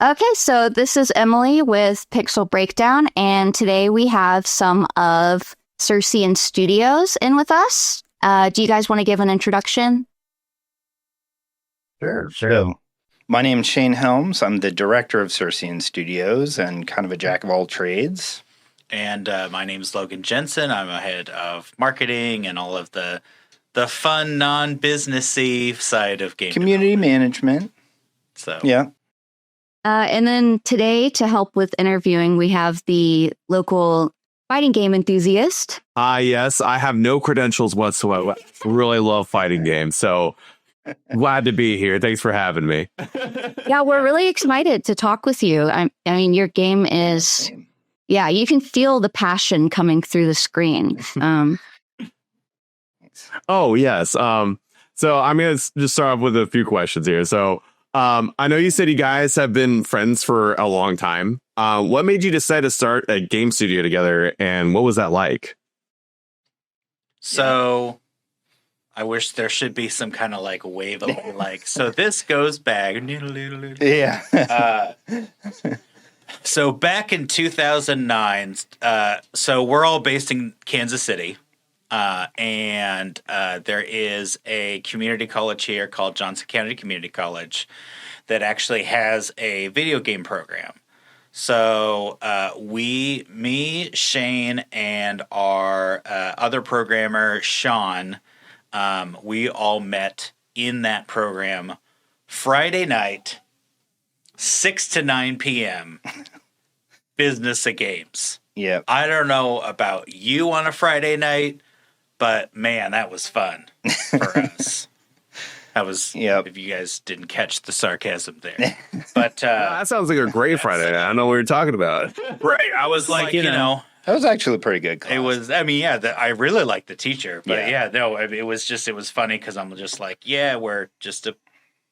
Okay, so this is Emily with Pixel Breakdown, and today we have some of Circean Studios in with us. Do you guys want to give an introduction? Sure. My name's Shayne Helms. I'm the director of Circean Studios and kind of a jack of all trades. And my name's Logan Jensen. I'm a head of marketing and all of the fun, non-businessy side of game Community management. So yeah. And then today, to help with interviewing, we have the local fighting game enthusiast. Yes, I have no credentials whatsoever. Really love fighting games, so glad to be here. Thanks for having me. Yeah, we're really excited to talk with you. I mean, your game is, yeah, you can feel the passion coming through the screen. Oh, yes. So I'm going to just start off with a few questions here. So I know you said you guys have been friends for a long time. What made you decide to start a game studio together, and what was that like? So I wish there should be some kind of like wave of like, so this goes back. Yeah. So back in 2009, so we're all based in Kansas City. And there is a community college here called Johnson County Community College that actually has a video game program. So me, Shayne, and our other programmer, Sean, we all met in that program Friday night, 6 to 9 p.m., business of games. Yeah. I don't know about you on a Friday night, but man, that was fun for us. That was, if you guys didn't catch the sarcasm there. But that sounds like a great Friday night. I don't know what you're talking about. Right. I was like, you know. That was actually a pretty good class. It was, I mean, I really liked the teacher. But it was funny because I'm just like, yeah, we're just a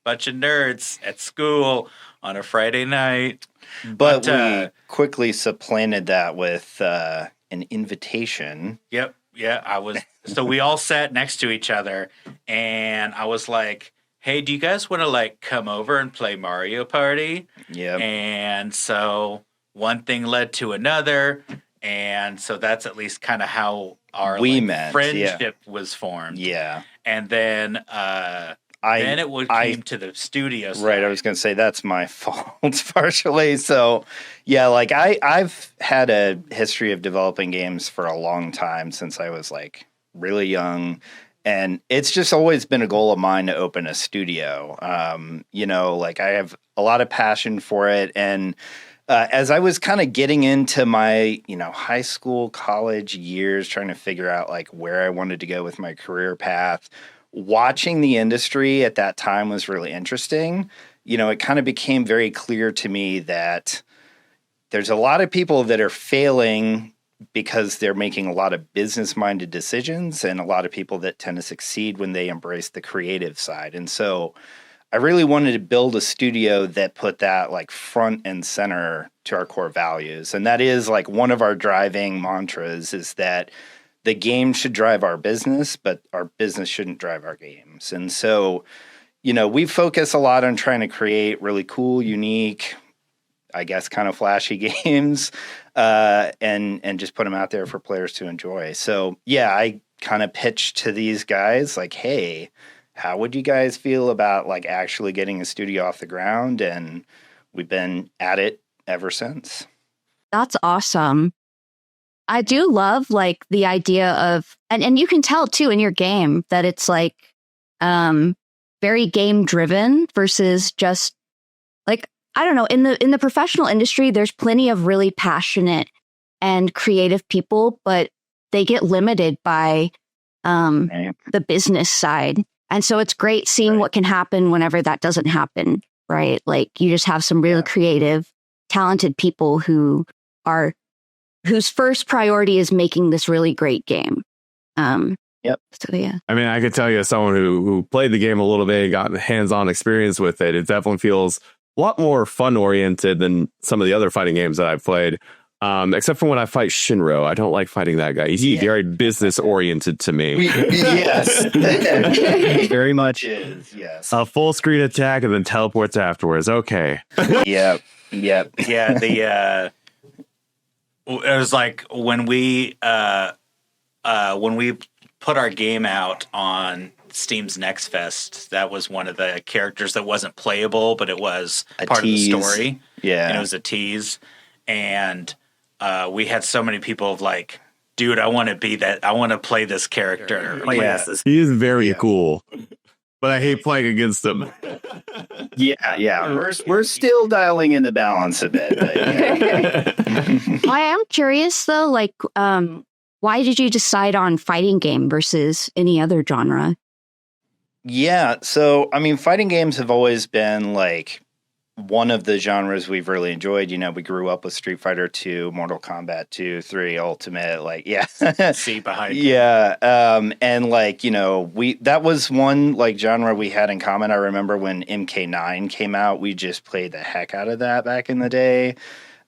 bunch of nerds at school on a Friday night. But we quickly supplanted that with an invitation. Yep. Yeah, I was. So we all sat next to each other, and I was like, "Hey, do you guys want to like come over and play Mario Party?" Yeah. And so one thing led to another, and so that's at least kind of how our friendship was formed. Yeah. And then then it came to the studio side. Right, I was going to say that's my fault partially. So, yeah, like I've had a history of developing games for a long time since I was like really young, and it's just always been a goal of mine to open a studio. Like I have a lot of passion for it, and as I was kind of getting into my, high school, college years, trying to figure out like where I wanted to go with my career path, watching the industry at that time was really interesting. It kind of became very clear to me that there's a lot of people that are failing because they're making a lot of business-minded decisions, and a lot of people that tend to succeed when they embrace the creative side. And so I really wanted to build a studio that put that like front and center to our core values. And that is like one of our driving mantras is that the game should drive our business, but our business shouldn't drive our games. And so, we focus a lot on trying to create really cool, unique, I guess, kind of flashy games, and just put them out there for players to enjoy. So, yeah, I kind of pitched to these guys like, hey, how would you guys feel about like actually getting a studio off the ground? And we've been at it ever since. That's awesome. I do love like the idea of, and you can tell too in your game that it's like very game driven versus just like, I don't know, in the professional industry, there's plenty of really passionate and creative people, but they get limited by the business side. And so it's great seeing what can happen whenever that doesn't happen, right? Like you just have some really creative, talented people whose first priority is making this really great game. Yep. So yeah. I mean, I could tell you as someone who played the game a little bit, got hands-on experience with it, it definitely feels a lot more fun-oriented than some of the other fighting games that I've played. Except for when I fight Shinro. I don't like fighting that guy. He's very business oriented to me. Yes. Very much is, yes. A full screen attack and then teleports afterwards. Okay. Yep. Yeah, it was like when we put our game out on Steam's Next Fest, that was one of the characters that wasn't playable, but it was part tease. of the story. Yeah. And it was a tease. And we had so many people of like, dude, I want to be that. I want to play this character. Yeah. He is very cool. But I hate playing against him. Yeah. We're still dialing in the balance a bit. I am curious though, like, why did you decide on fighting game versus any other genre? Yeah, so I mean, fighting games have always been like one of the genres we've really enjoyed. You know, we grew up with Street Fighter 2, Mortal Kombat 2, 3, Ultimate, like, yeah. See behind you. Yeah, and like, you know, that was one like genre we had in common. I remember when MK9 came out, we just played the heck out of that back in the day.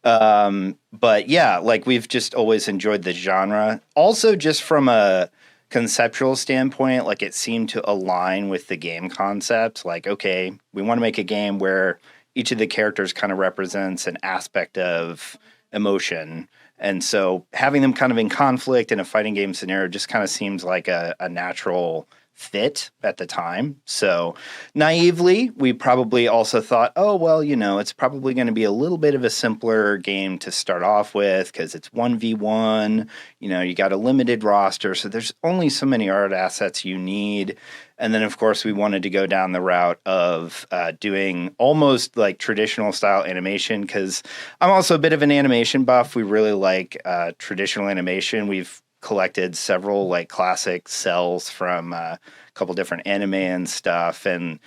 But yeah, like we've just always enjoyed the genre. Also, just from a conceptual standpoint, like it seemed to align with the game concept. Like, okay, we want to make a game where each of the characters kind of represents an aspect of emotion. And so having them kind of in conflict in a fighting game scenario just kind of seems like a natural fit at the time. So naively, we probably also thought, oh, well, you know, it's probably going to be a little bit of a simpler game to start off with because it's 1v1, you know, you got a limited roster. So there's only so many art assets you need. And then, of course, we wanted to go down the route of doing almost like traditional style animation because I'm also a bit of an animation buff. We really like traditional animation. We've collected several like classic cells from a couple different anime and stuff. And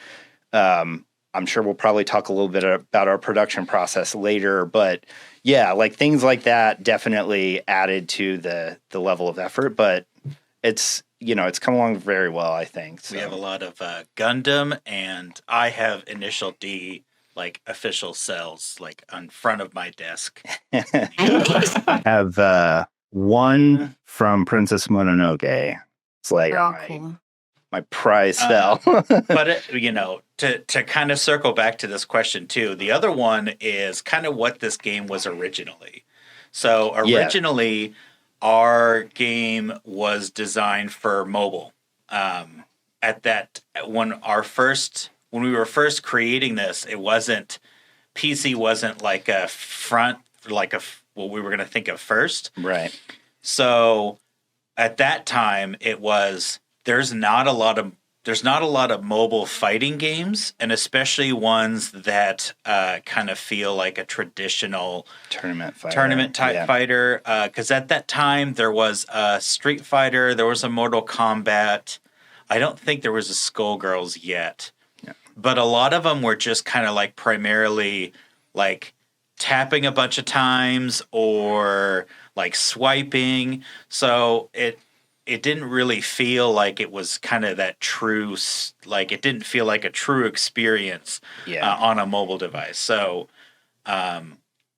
I'm sure we'll probably talk a little bit about our production process later. But yeah, like things like that definitely added to the level of effort. But it's, you know, it's come along very well, I think. So. We have a lot of Gundam, and I have Initial D, like official cells, like on front of my desk. I have one from Princess Mononoke. It's like my prize cell. But you know, to kind of circle back to this question too, the other one is kind of what this game was originally. So originally, our game was designed for mobile. At that, when we were first creating this, it wasn't PC wasn't like a front, like what we were going to think of first. Right. So at that time, it was there's not a lot of mobile fighting games, and especially ones that kind of feel like a traditional tournament type fighter. Because at that time, there was a Street Fighter, there was a Mortal Kombat. I don't think there was a Skullgirls yet, but a lot of them were just kind of like primarily like tapping a bunch of times or like swiping. So it didn't really feel like it was kind of that true, like it didn't feel like a true experience on a mobile device. So that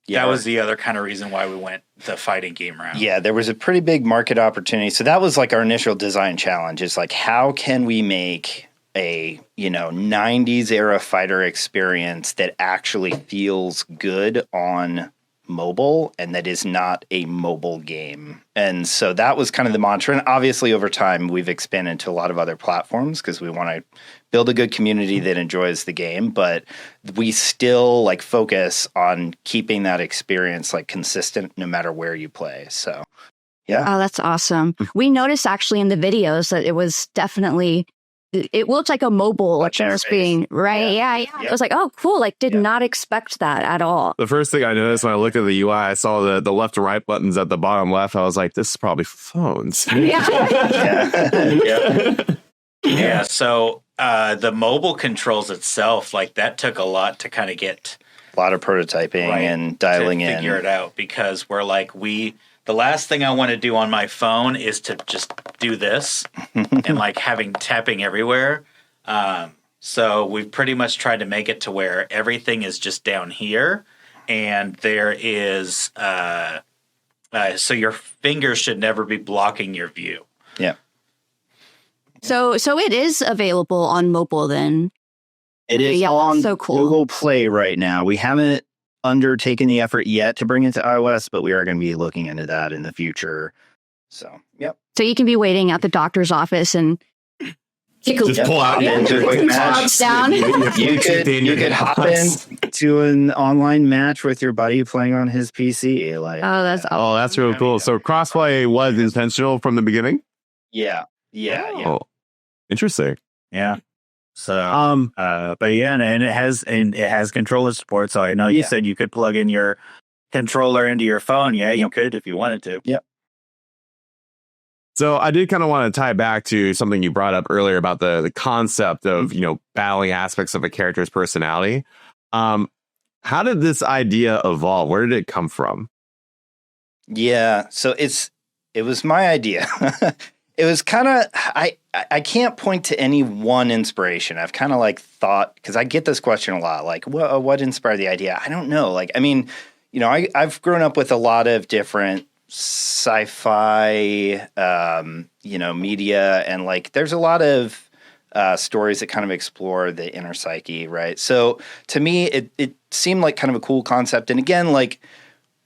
was the other kind of reason why we went the fighting game route. Yeah, there was a pretty big market opportunity. So that was like our initial design challenge. It's like, how can we make a, you know, 90s era fighter experience that actually feels good on mobile and that is not a mobile game. And so that was kind of the mantra. And obviously over time we've expanded to a lot of other platforms because we want to build a good community that enjoys the game, but we still like focus on keeping that experience like consistent no matter where you play. So yeah. Oh, that's awesome. We noticed actually in the videos that it was definitely it looked like a mobile screen, right? Yeah. It was like, oh, cool. Like, did not expect that at all. The first thing I noticed when I looked at the UI, I saw the left and right buttons at the bottom left. I was like, this is probably for phones. Yeah. So the mobile controls itself, like that took a lot to kind of get a lot of prototyping and dialing in, figure it out, because we're like the last thing I want to do on my phone is to just do this and like having tapping everywhere. So we've pretty much tried to make it to where everything is just down here, and there is So your fingers should never be blocking your view. Yeah. So it is available on mobile then. It is Yeah, on so cool. Google Play right now. We haven't undertaken the effort yet to bring it to iOS, but we are going to be looking into that in the future. So, yep. So you can be waiting at the doctor's office and Just pull out Yeah, your quick match. Thumbs down. You could hop into an online match with your buddy playing on his PC. Like, Oh, that's Oh, that's really cool. So crossplay was intentional from the beginning? yeah. Oh, interesting. Yeah. So, but yeah, and it has controller support. So I know you said you could plug in your controller into your phone. Yeah, you could if you wanted to. Yep. So I did kind of want to tie back to something you brought up earlier about the concept of, battling aspects of a character's personality. How did this idea evolve? Where did it come from? Yeah. So it was my idea. It was kind of, I can't point to any one inspiration. I've kind of like thought, because I get this question a lot, like, what inspired the idea? I don't know. Like, I mean, I've grown up with a lot of different sci-fi, media, and like, there's a lot of stories that kind of explore the inner psyche, right? So to me, it seemed like kind of a cool concept. And again, like,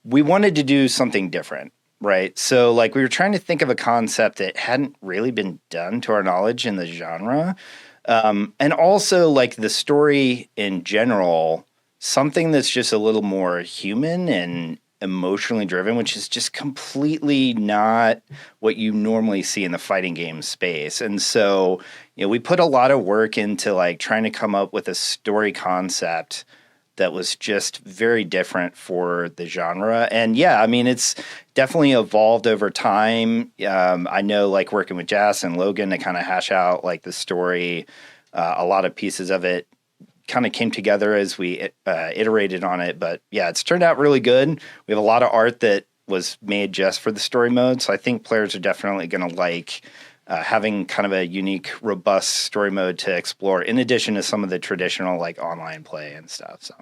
we wanted to do something different. Right. So like we were trying to think of a concept that hadn't really been done to our knowledge in the genre. And also like the story in general, something that's just a little more human and emotionally driven, which is just completely not what you normally see in the fighting game space. And so, we put a lot of work into like trying to come up with a story concept that was just very different for the genre. And yeah, I mean, it's definitely evolved over time. I know like working with Jas and Logan to kind of hash out like the story, a lot of pieces of it kind of came together as we iterated on it. But yeah, it's turned out really good. We have a lot of art that was made just for the story mode. So I think players are definitely going to like having kind of a unique, robust story mode to explore, in addition to some of the traditional like online play and stuff. So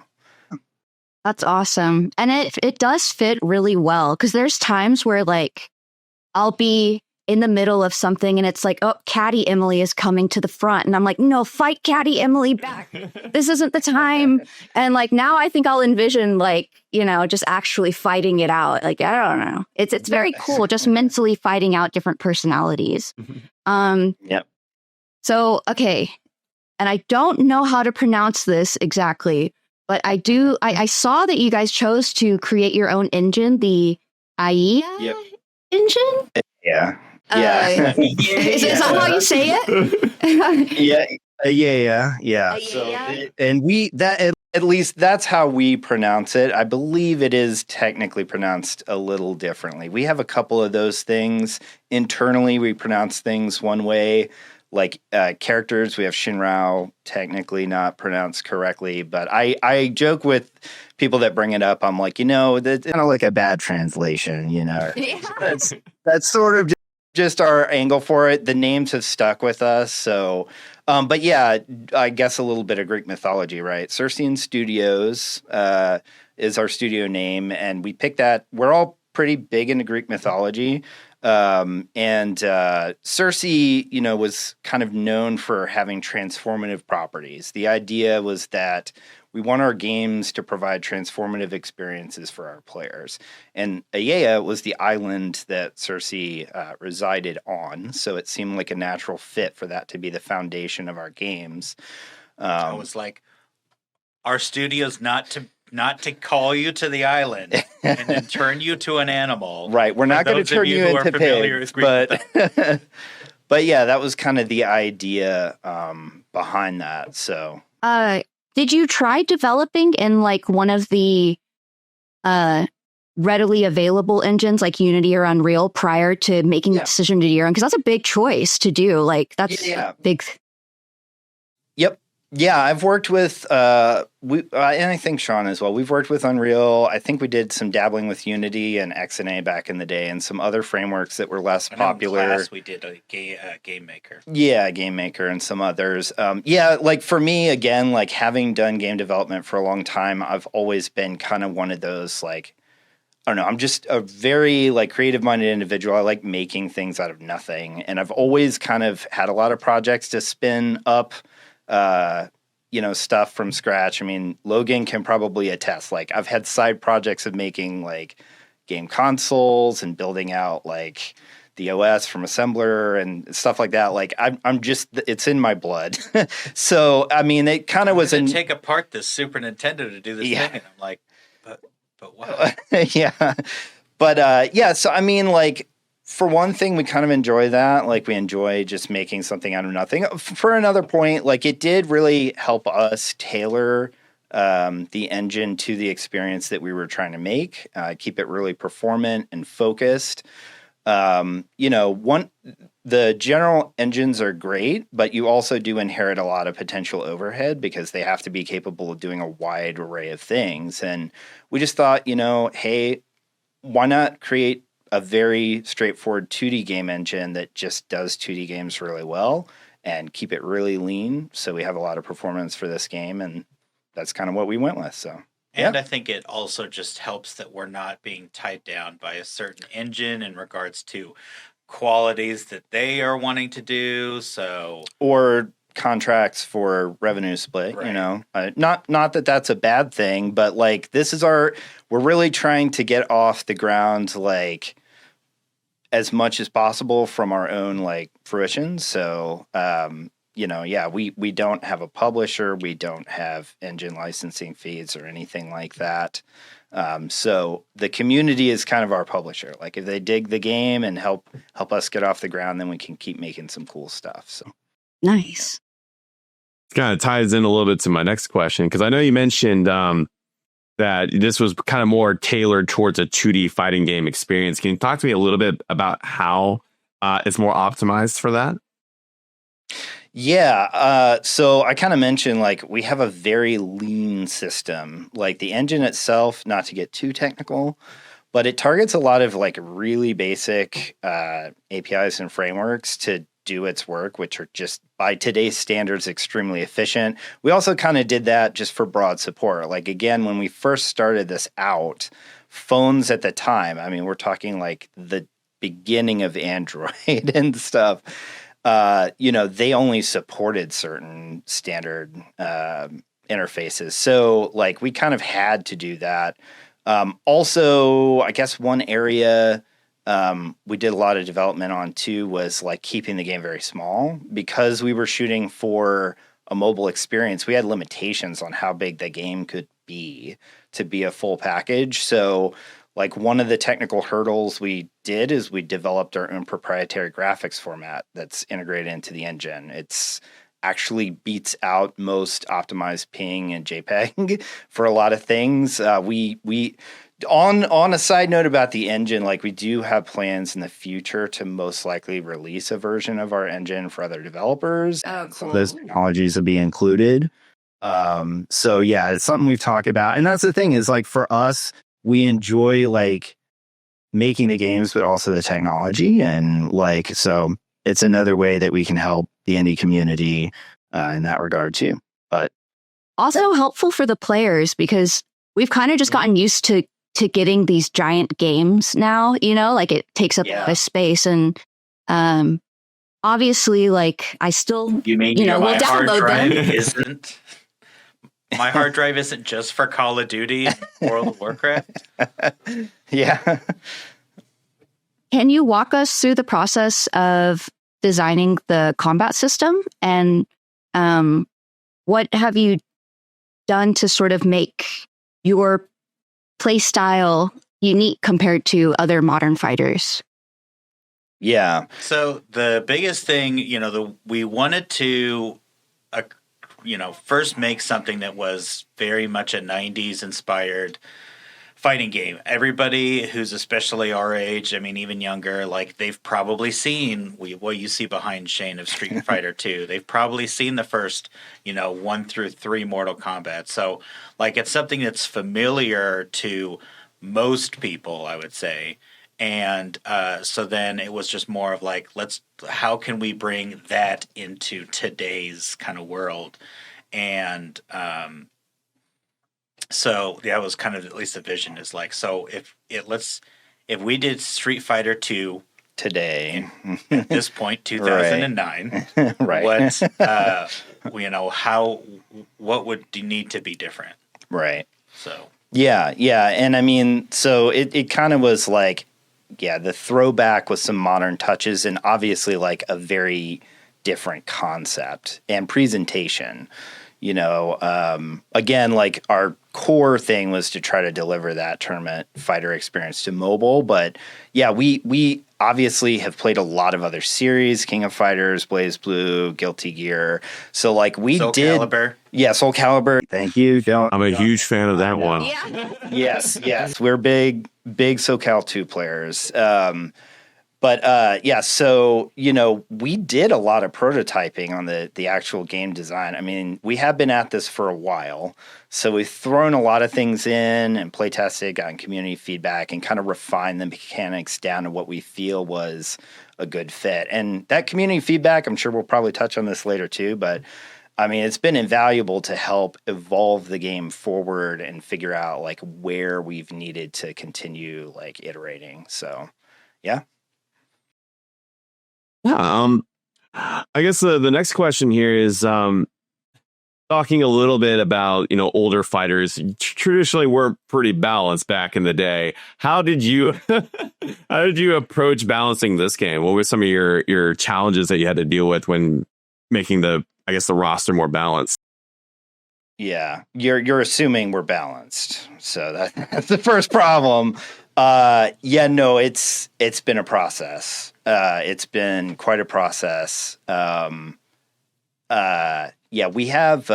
That's awesome. And it does fit really well, because there's times where like I'll be in the middle of something and it's like, oh, Caddy Emily is coming to the front. And I'm like, no, fight Caddy Emily back. This isn't the time. And like now I think I'll envision like, just actually fighting it out. Like, I don't know. It's very cool, just mentally fighting out different personalities. Yep. So, okay. And I don't know how to pronounce this exactly, but I saw that you guys chose to create your own engine, the IEA engine? Yeah. Yeah. Is that how you say it? Yeah. So, and at least that's how we pronounce it. I believe it is technically pronounced a little differently. We have a couple of those things internally. We pronounce things one way, like characters. We have Shinrao technically not pronounced correctly, but I joke with people that bring it up. I'm like, that's Kind of like a bad translation, that's sort of just our angle for it. The names have stuck with us. So, but yeah, I guess a little bit of Greek mythology, right? Circean Studios is our studio name, and we picked that. We're all pretty big into Greek mythology. And Circe, was kind of known for having transformative properties. The idea was that we want our games to provide transformative experiences for our players. And Aiea was the island that Circe resided on, so it seemed like a natural fit for that to be the foundation of our games. I was like, our studio's not to call you to the island and then turn you to an animal. Right, we're not going to turn you into pigs, but but yeah, that was kind of the idea behind that. So, did you try developing in like one of the readily available engines like Unity or Unreal prior to making the decision to do your own? Because that's a big choice to do. Like that's big. Yep. Yeah, I've worked with, and I think Sean as well. We've worked with Unreal. I think we did some dabbling with Unity and XNA back in the day, and some other frameworks that were less popular. In class, we did a Game Maker. Yeah, Game Maker and some others. Like for me, again, like having done game development for a long time, I've always been kind of one of those like, I don't know. I'm just a very like creative minded individual. I like making things out of nothing. And I've always kind of had a lot of projects to spin up, stuff from scratch. I mean, Logan can probably attest. Like I've had side projects of making like game consoles and building out like the OS from assembler and stuff like that. Like I'm just, it's in my blood. So, I mean, it kind of was take apart this Super Nintendo to do this thing. And I'm like, but what? Yeah. But so I mean, like for one thing, we kind of enjoy that. Like we enjoy just making something out of nothing. For another point, like it did really help us tailor the engine to the experience that we were trying to make. Keep it really performant and focused. The general engines are great, but you also do inherit a lot of potential overhead because they have to be capable of doing a wide array of things. And we just thought, hey, why not create a very straightforward 2D game engine that just does 2D games really well and keep it really lean so we have a lot of performance for this game, and that's kind of what we went with. So and I think it also just helps that we're not being tied down by a certain engine in regards to qualities that they are wanting to do. So or contracts for revenue split, right. Not that that's a bad thing, but like we're really trying to get off the ground like as much as possible from our own like fruition. So we don't have a publisher, we don't have engine licensing fees or anything like that. So the community is kind of our publisher. Like if they dig the game and help us get off the ground, then we can keep making some cool stuff. So nice. It kind of ties in a little bit to my next question, because I know you mentioned that this was kind of more tailored towards a 2D fighting game experience. Can you talk to me a little bit about how it's more optimized for that? Yeah. So I kind of mentioned like we have a very lean system. Like the engine itself, not to get too technical, but it targets a lot of like really basic APIs and frameworks to do its work, which are just by today's standards extremely efficient. We also kind of did that just for broad support. Like again, when we first started this out, phones at the time, I mean, we're talking like the beginning of Android and stuff. They only supported certain standard interfaces. So like we kind of had to do that. Also, I guess one area we did a lot of development on too was like keeping the game very small, because we were shooting for a mobile experience. We had limitations on how big the game could be to be a full package. So like one of the technical hurdles we did is we developed our own proprietary graphics format that's integrated into the engine. It's actually beats out most optimized ping and JPEG for a lot of things. We on a side note about the engine, like we do have plans in the future to most likely release a version of our engine for other developers. Oh, Some cool. of those technologies will be included. So yeah, it's something we've talked about. And that's the thing is like for us, we enjoy like making the games, but also the technology. And like, so it's another way that we can help the indie community in that regard too. But also helpful for the players, because we've kind of just gotten used to getting these giant games now, like it takes up a lot of space. And obviously, like I still, we'll download them. My hard drive isn't just for Call of Duty and World of Warcraft. Yeah. Can you walk us through the process of designing the combat system, and what have you done to sort of make your play style unique compared to other modern fighters? Yeah. So the biggest thing, we wanted to, first make something that was very much a 90s inspired fighting game. Everybody who's especially our age, I mean, even younger, like they've probably seen what you see behind Shayne of Street Fighter 2. They've probably seen the first, 1 through 3 Mortal Kombat. So like it's something that's familiar to most people, I would say. And so then it was just more of like, how can we bring that into today's kind of world? And So that was kind of at least the vision is like, so if we did Street Fighter 2 today, at this point, 2009, right? What would need to be different? Right. So yeah, and I mean, so it kind of was like, the throwback with some modern touches, and obviously like a very different concept and presentation. Again, like our core thing was to try to deliver that tournament fighter experience to mobile. But we obviously have played a lot of other series, King of Fighters, Blaze Blue, Guilty Gear. So like Soul Calibur. Yeah, Soul Calibur. Thank you, John. I'm a huge fan of that one. Yeah. Yes. We're big SoCal 2 players. So, we did a lot of prototyping on the actual game design. I mean, we have been at this for a while. So we've thrown a lot of things in and play tested, gotten community feedback, and kind of refined the mechanics down to what we feel was a good fit. And that community feedback, I'm sure we'll probably touch on this later too, but I mean, it's been invaluable to help evolve the game forward and figure out like where we've needed to continue like iterating. So, yeah. Yeah. I guess the next question here is talking a little bit about, older fighters traditionally were pretty balanced back in the day. How did you approach balancing this game? What were some of your challenges that you had to deal with when making the roster more balanced? Yeah, you're assuming we're balanced. So that's the first problem. It's been a process. It's been quite a process. We have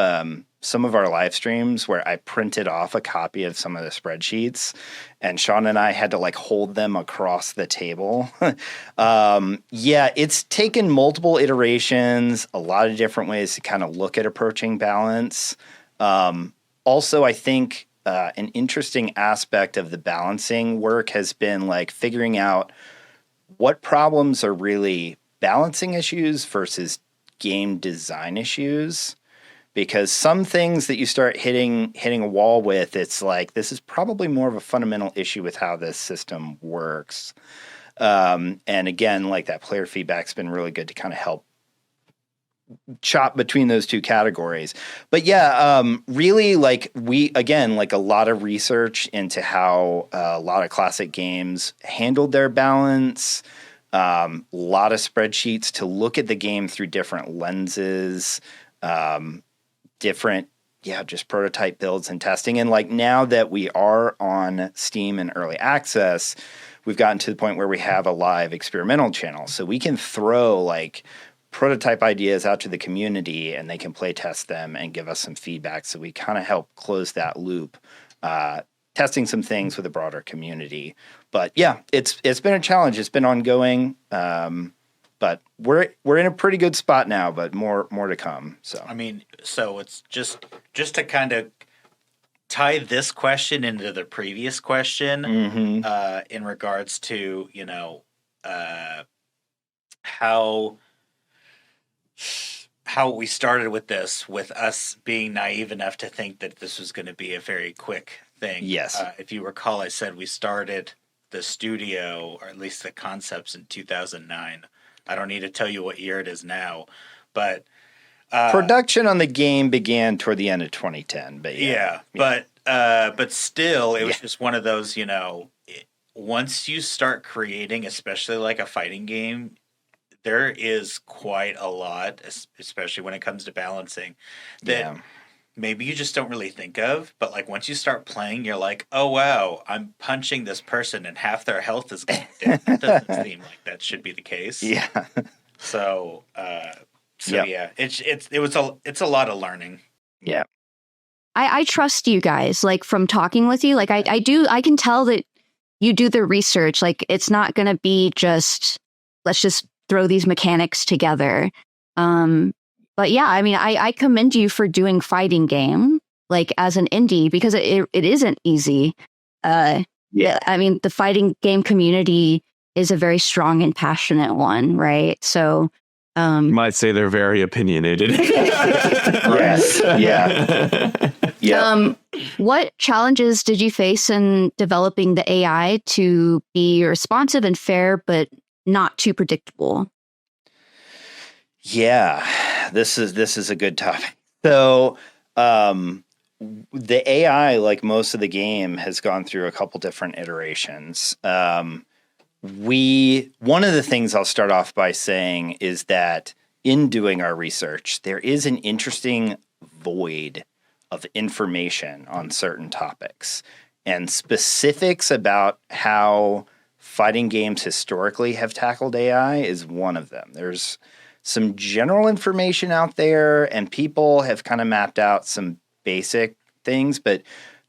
some of our live streams where I printed off a copy of some of the spreadsheets, and Sean and I had to like hold them across the table. It's taken multiple iterations, a lot of different ways to kind of look at approaching balance. Also, I think an interesting aspect of the balancing work has been like figuring out what problems are really balancing issues versus game design issues. Because some things that you start hitting a wall with, it's like, this is probably more of a fundamental issue with how this system works. And again, like that player feedback's been really good to kind of help chop between those two categories. But really like a lot of research into how a lot of classic games handled their balance, a lot of spreadsheets to look at the game through different lenses, different just prototype builds and testing. And like now that we are on Steam and early access, we've gotten to the point where we have a live experimental channel, so we can throw like prototype ideas out to the community and they can play test them and give us some feedback. So we kind of help close that loop, testing some things with a broader community. But it's been a challenge. It's been ongoing. But we're in a pretty good spot now, but more to come. So I mean, so it's just to kind of tie this question into the previous question, in regards to how we started with this, with us being naive enough to think that this was going to be a very quick thing. Yes. If you recall, I said we started the studio, or at least the concepts, in 2009. I don't need to tell you what year it is now, but production on the game began toward the end of 2010. But but still, it was just one of those. Once you start creating, especially like a fighting game, there is quite a lot, especially when it comes to balancing, that maybe you just don't really think of. But like once you start playing, you're like, oh wow, I'm punching this person and half their health is gone. That doesn't seem like that should be the case. Yeah. So it's a lot of learning. Yeah. I trust you guys, like from talking with you, like I can tell that you do the research. Like it's not going to be just, let's just throw these mechanics together. But yeah, I mean, I commend you for doing fighting game, like as an indie, because it isn't easy. I mean, the fighting game community is a very strong and passionate one, right? So You might say they're very opinionated. Yes. Yeah. Yeah. What challenges did you face in developing the AI to be responsive and fair, but not too predictable? Yeah, this is a good topic. So, the AI, like most of the game, has gone through a couple different iterations. One of the things I'll start off by saying is that in doing our research, there is an interesting void of information on certain topics, and specifics about how fighting games historically have tackled AI is one of them. There's some general information out there, and people have kind of mapped out some basic things, but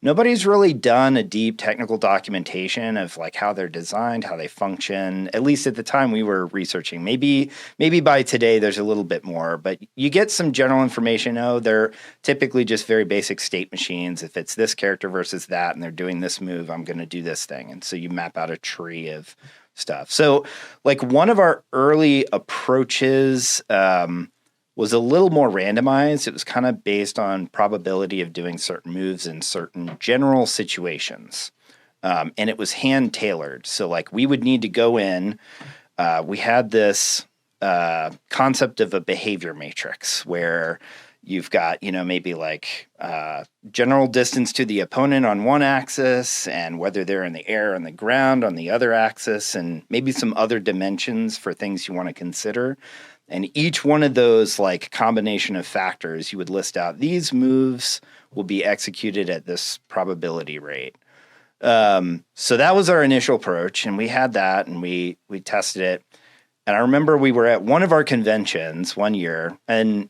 nobody's really done a deep technical documentation of like how they're designed, how they function. At least at the time we were researching. Maybe by today there's a little bit more, but you get some general information. Oh, they're typically just very basic state machines. If it's this character versus that, and they're doing this move, I'm going to do this thing. And so you map out a tree of stuff. So like one of our early approaches was a little more randomized. It was kind of based on probability of doing certain moves in certain general situations. And it was hand tailored. So like we would need to go in, we had this concept of a behavior matrix where you've got, maybe like general distance to the opponent on one axis and whether they're in the air and the ground on the other axis, and maybe some other dimensions for things you want to consider. And each one of those like combination of factors, you would list out these moves will be executed at this probability rate. So that was our initial approach, and we had that, and we tested it. And I remember we were at one of our conventions one year, and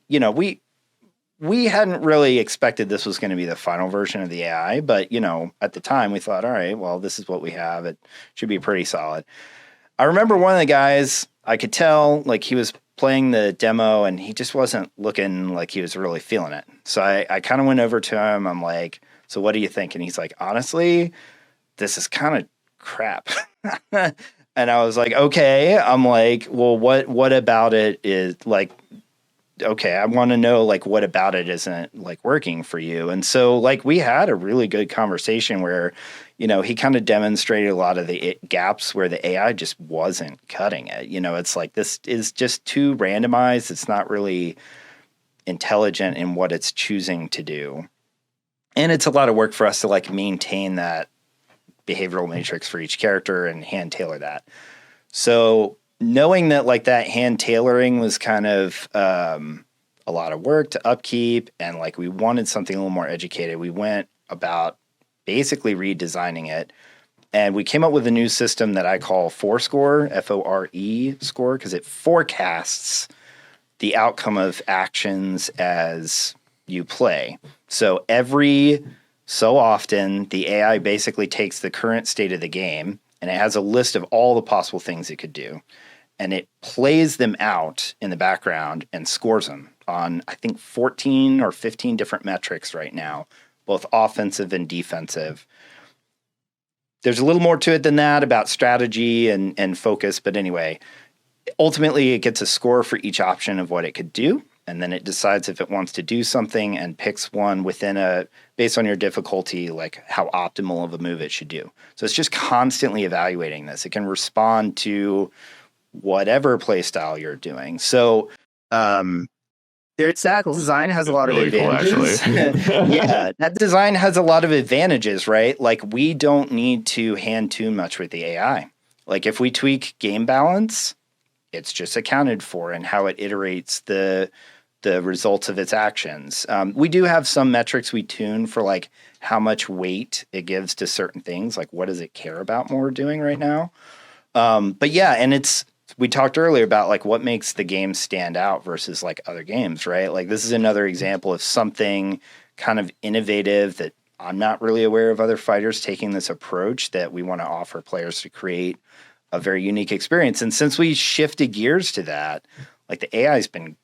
we hadn't really expected this was going to be the final version of the AI, but at the time we thought, all right, well, this is what we have. It should be pretty solid. I remember one of the guys, I could tell like he was playing the demo and he just wasn't looking like he was really feeling it. So I kind of went over to him. I'm like, so what do you think? And he's like, honestly, this is kind of crap. And I was like, okay. I'm like, well, what about it is like, okay, I want to know like what about it isn't like working for you. And so like we had a really good conversation where, he kind of demonstrated a lot of the gaps where the AI just wasn't cutting it. It's like this is just too randomized. It's not really intelligent in what it's choosing to do. And it's a lot of work for us to like maintain that behavioral matrix for each character and hand tailor that. So knowing that like that hand tailoring was kind of a lot of work to upkeep, and like we wanted something a little more educated, we went about basically redesigning it. And we came up with a new system that I call ForeScore, F-O-R-E score, because it forecasts the outcome of actions as you play. So every so often, the AI basically takes the current state of the game, and it has a list of all the possible things it could do. And it plays them out in the background and scores them on, I think, 14 or 15 different metrics right now, both offensive and defensive. There's a little more to it than that about strategy and focus. But anyway, ultimately, it gets a score for each option of what it could do. And then it decides if it wants to do something and picks one based on your difficulty, like how optimal of a move it should do. So it's just constantly evaluating this. It can respond to whatever play style you're doing. So that design has a lot of advantages. Cool, yeah, that design has a lot of advantages, right? Like we don't need to hand tune much with the AI. Like if we tweak game balance, it's just accounted for in how it iterates the results of its actions. We do have some metrics we tune for like how much weight it gives to certain things. Like what does it care about more doing right now? But yeah, and we talked earlier about like what makes the game stand out versus like other games, right? Like this is another example of something kind of innovative that I'm not really aware of other fighters taking this approach that we want to offer players to create a very unique experience. And since we shifted gears to that, like the AI has been,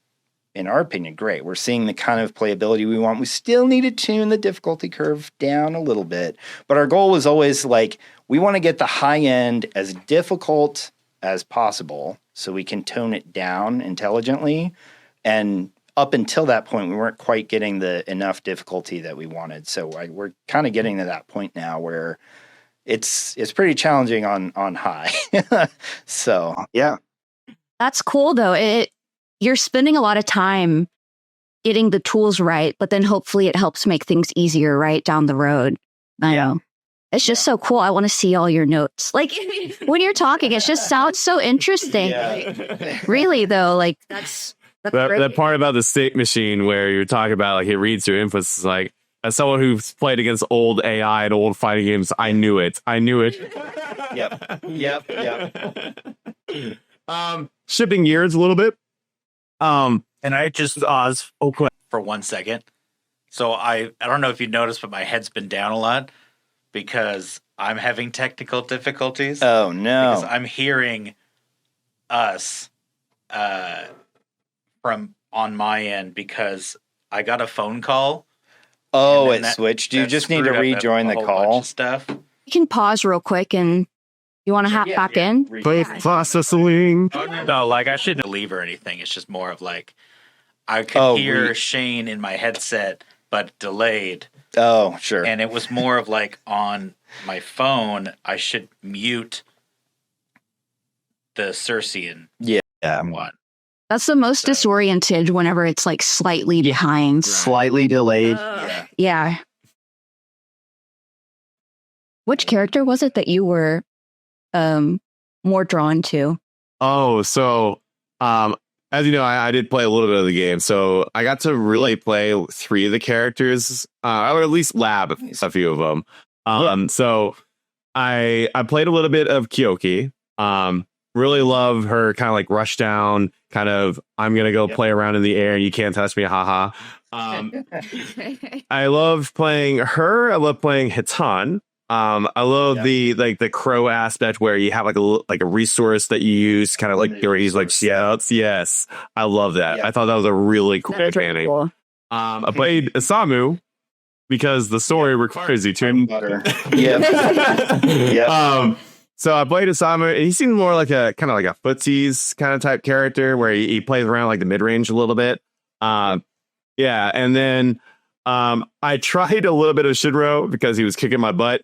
in our opinion, great. We're seeing the kind of playability we want. We still need to tune the difficulty curve down a little bit, but our goal was always like, we want to get the high end as difficult as possible so we can tone it down intelligently. And up until that point, we weren't quite getting the enough difficulty that we wanted. So we're kind of getting to that point now where it's pretty challenging on high. So yeah, That's cool though. You're spending a lot of time getting the tools right, but then hopefully it helps make things easier right down the road. I know. It's just so cool. I want to see all your notes. Like when you're talking, it just sounds so interesting. Yeah. Really though, like that's great. that part about the state machine where you're talking about like it reads your inputs is like, as someone who's played against old AI and old fighting games, I knew it. Yep. Shifting gears a little bit. And I just quick. For 1 second. So I don't know if you noticed, but my head's been down a lot because I'm having technical difficulties. Oh no! Because I'm hearing us from on my end because I got a phone call. Oh, it switched. You just need to rejoin the call. Stuff. You can pause real quick and you want to hop back in? Play processing. No, like I shouldn't leave or anything. It's just more of like I could hear Shayne in my headset, but delayed. Oh, sure. And it was more of like on my phone, I should mute the Circean one. That's the most disoriented whenever it's like slightly behind. Slightly delayed. Yeah. Which character was it that you were more drawn to? Oh, so as you know, I did play a little bit of the game, so I got to really play 3 of the characters, or at least lab a few of them. So I played a little bit of Kyoki. Really love her kind of like rush down, kind of I'm gonna go play around in the air and you can't touch me, haha. I love playing her. I love playing Hitan. I love the crow aspect where you have like a resource that you use, kind of like where he's like shouts. Yes, I love that. I thought that was a really cool mechanic. Cool. I played Isamu because the story requires you to. So I played Isamu, and he seemed more like a kind of like a footsies kind of type character where he plays around like the mid range a little bit. And then I tried a little bit of Shinro because he was kicking my butt.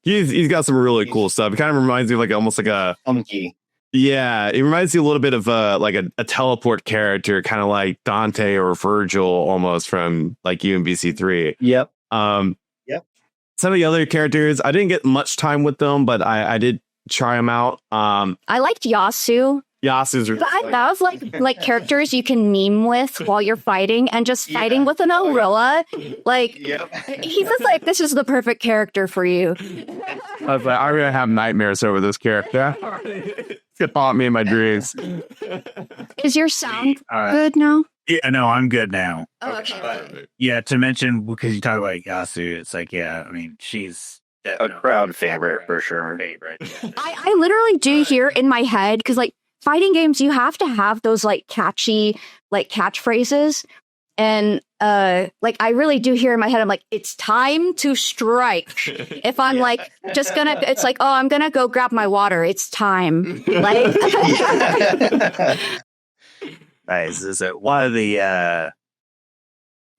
He's got some really cool stuff. It kind of reminds me of like almost like a funky. Yeah, it reminds me a little bit of like a teleport character, kind of like Dante or Virgil almost from like UMBC3. Yep. Some of the other characters, I didn't get much time with them, but I did try them out. I liked Yasu. Yasu's really I love like characters you can meme with while you're fighting, and just fighting with an Aurilla. Like he's just like, this is the perfect character for you. I was like, I'm gonna have nightmares over this character. It's gonna haunt me in my dreams. Is your sound good now? Yeah, no, I'm good now. Oh, okay. Yeah, to mention, because you talk about Yasu, it's like, I mean, she's a crowd favorite for sure. I literally do hear in my head, because like fighting games, you have to have those like catchy like catchphrases, and like I really do hear in my head, I'm like, it's time to strike. If I'm like just gonna, it's like, oh, I'm gonna go grab my water. It's time. Like. Nice. Is it one of the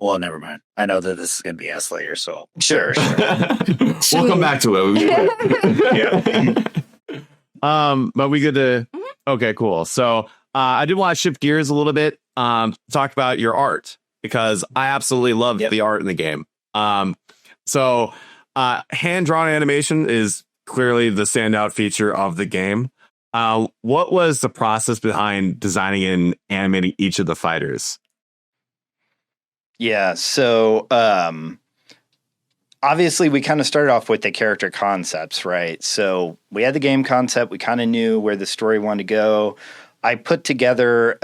well, never mind. I know that this is gonna be asked later, so sure. We'll come back to it. But we good to okay, cool. So I did want to shift gears a little bit, talk about your art, because I absolutely love the art in the game. So hand-drawn animation is clearly the standout feature of the game. What was the process behind designing and animating each of the fighters? Yeah, so obviously we kind of started off with the character concepts, right? So we had the game concept, we kind of knew where the story wanted to go. I put together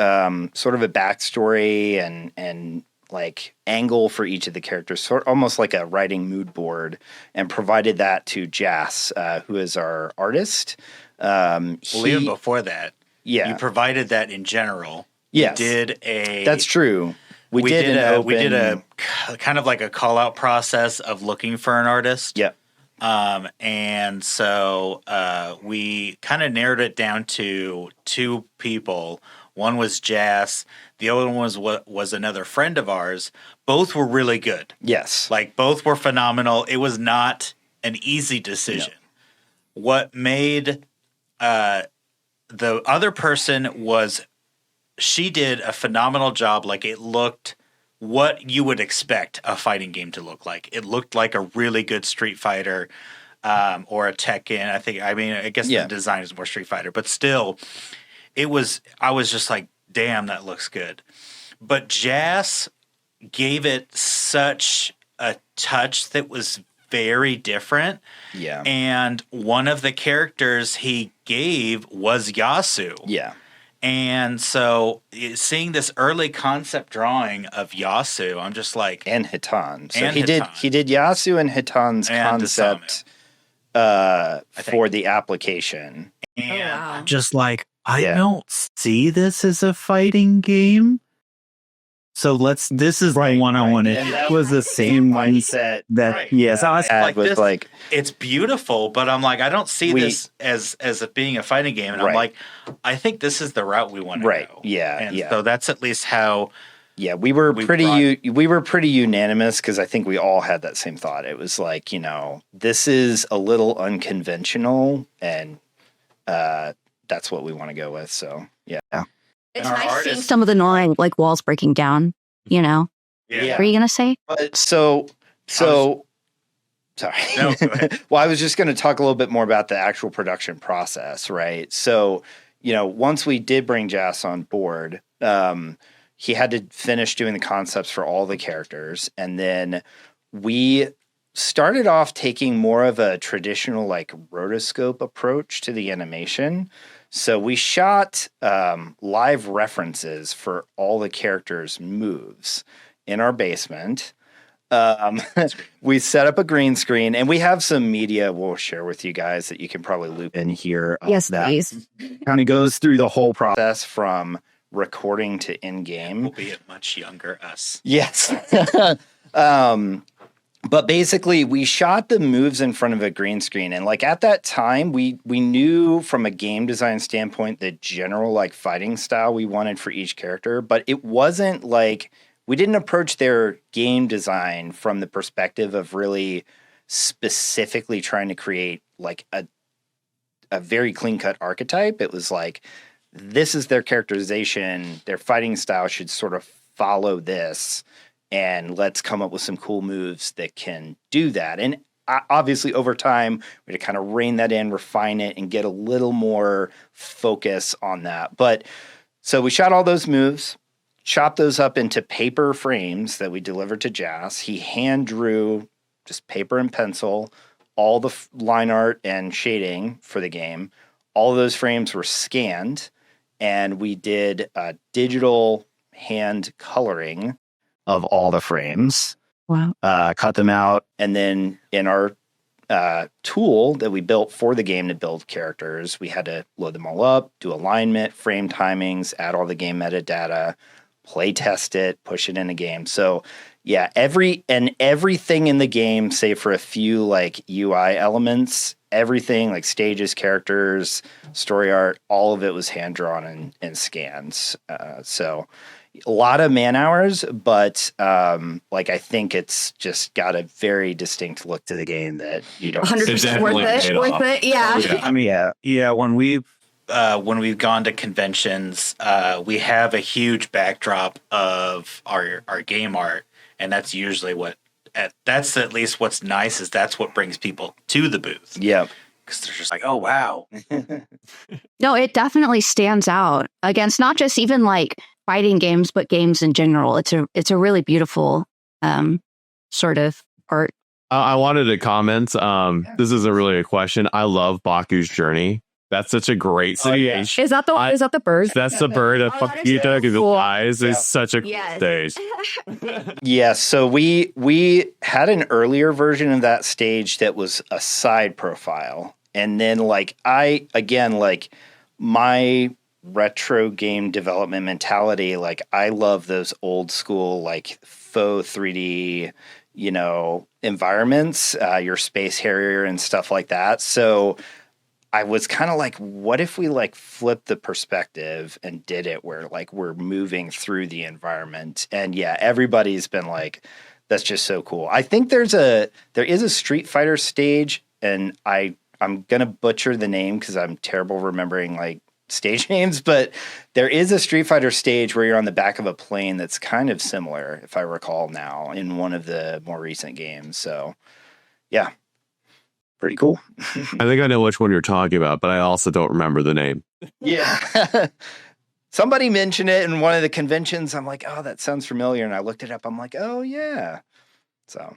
sort of a backstory and like angle for each of the characters, sort almost like a writing mood board, and provided that to Jas, who is our artist. Even before that, you provided that in general. Yes, that's true. We did a kind of like a call out process of looking for an artist. Yeah. And so we kind of narrowed it down to two people. One was Jas. The other one was another friend of ours. Both were really good. Yes. Like, both were phenomenal. It was not an easy decision. No. What made the other person was she did a phenomenal job. Like, it looked what you would expect a fighting game to look like. It looked like a really good Street Fighter or a Tekken. I guess the design is more Street Fighter, but still, I was just like, damn, that looks good. But Jas gave it such a touch that was very different. Yeah. And one of the characters he gave was Yasu. Yeah. And so seeing this early concept drawing of Yasu, I'm just like... And Hitan. So and he did Yasu and Hitan's concept for the application. And just like, I don't see this as a fighting game. So this is the one I wanted. It was the same mindset that, yes, I was like, it's beautiful, but I'm like, I don't see this as it being a fighting game. And I'm like, I think this is the route we want to go. Yeah. And so that's at least how. Yeah, we were pretty unanimous because I think we all had that same thought. It was like, this is a little unconventional, and that's what we want to go with. So yeah. It's nice seeing some of the annoying, like, walls breaking down, Yeah. What are you going to say? Sorry. No, go ahead. Well, I was just going to talk a little bit more about the actual production process, right? So, once we did bring Jas on board, he had to finish doing the concepts for all the characters. And then we started off taking more of a traditional, like, rotoscope approach to the animation. So we shot live references for all the characters' moves in our basement. We set up a green screen, and we have some media we'll share with you guys that you can probably loop in here. Yes, please. Kind of goes through the whole process from recording to in-game. Albeit much younger us. Yes. But basically, we shot the moves in front of a green screen. And, like, at that time, we knew from a game design standpoint the general, like, fighting style we wanted for each character. But it wasn't like we didn't approach their game design from the perspective of really specifically trying to create, like, a very clean-cut archetype. It was like, this is their characterization. Their fighting style should sort of follow this. And let's come up with some cool moves that can do that. And obviously, over time, we had to kind of rein that in, refine it, and get a little more focus on that. But so we shot all those moves, chopped those up into paper frames that we delivered to Jas. He hand drew, just paper and pencil, all the line art and shading for the game. All of those frames were scanned, and we did digital hand coloring of all the frames. Wow. Cut them out, and then in our tool that we built for the game to build characters, we had to load them all up, do alignment, frame timings, add all the game metadata, play test it, push it in a game. So yeah, everything in the game, save for a few like UI elements, everything like stages, characters, story art, all of it was hand drawn and scans. So a lot of man hours, but like I think it's just got a very distinct look to the game that you don't. 100% worth it. Yeah. I mean, yeah. When we've gone to conventions, we have a huge backdrop of our game art, and that's usually that's at least what's nice is that's what brings people to the booth. Yeah. Because they're just like, oh, wow. No, it definitely stands out against not just even like fighting games, but games in general. It's a really beautiful sort of art. I wanted to comment. This isn't really a question. I love Baku's Journey. That's such a great stage. Is that the bird? That's the bird of Pakita because cool. his eyes is such a cool stage. Yeah, so we had an earlier version of that stage that was a side profile. And then like my retro game development mentality, like I love those old school like faux 3D, environments, your space harrier and stuff like that. So I was kind of like, what if we like flipped the perspective and did it where like we're moving through the environment? And yeah, everybody's been like, that's just so cool. I think there is a Street Fighter stage, and I'm gonna butcher the name because I'm terrible remembering like stage names, but there is a Street Fighter stage where you're on the back of a plane that's kind of similar, if I recall now, in one of the more recent games. So yeah. Pretty cool. I think I know which one you're talking about, but I also don't remember the name. Yeah. Somebody mentioned it in one of the conventions. I'm like, oh, that sounds familiar. And I looked it up. I'm like, oh, yeah. So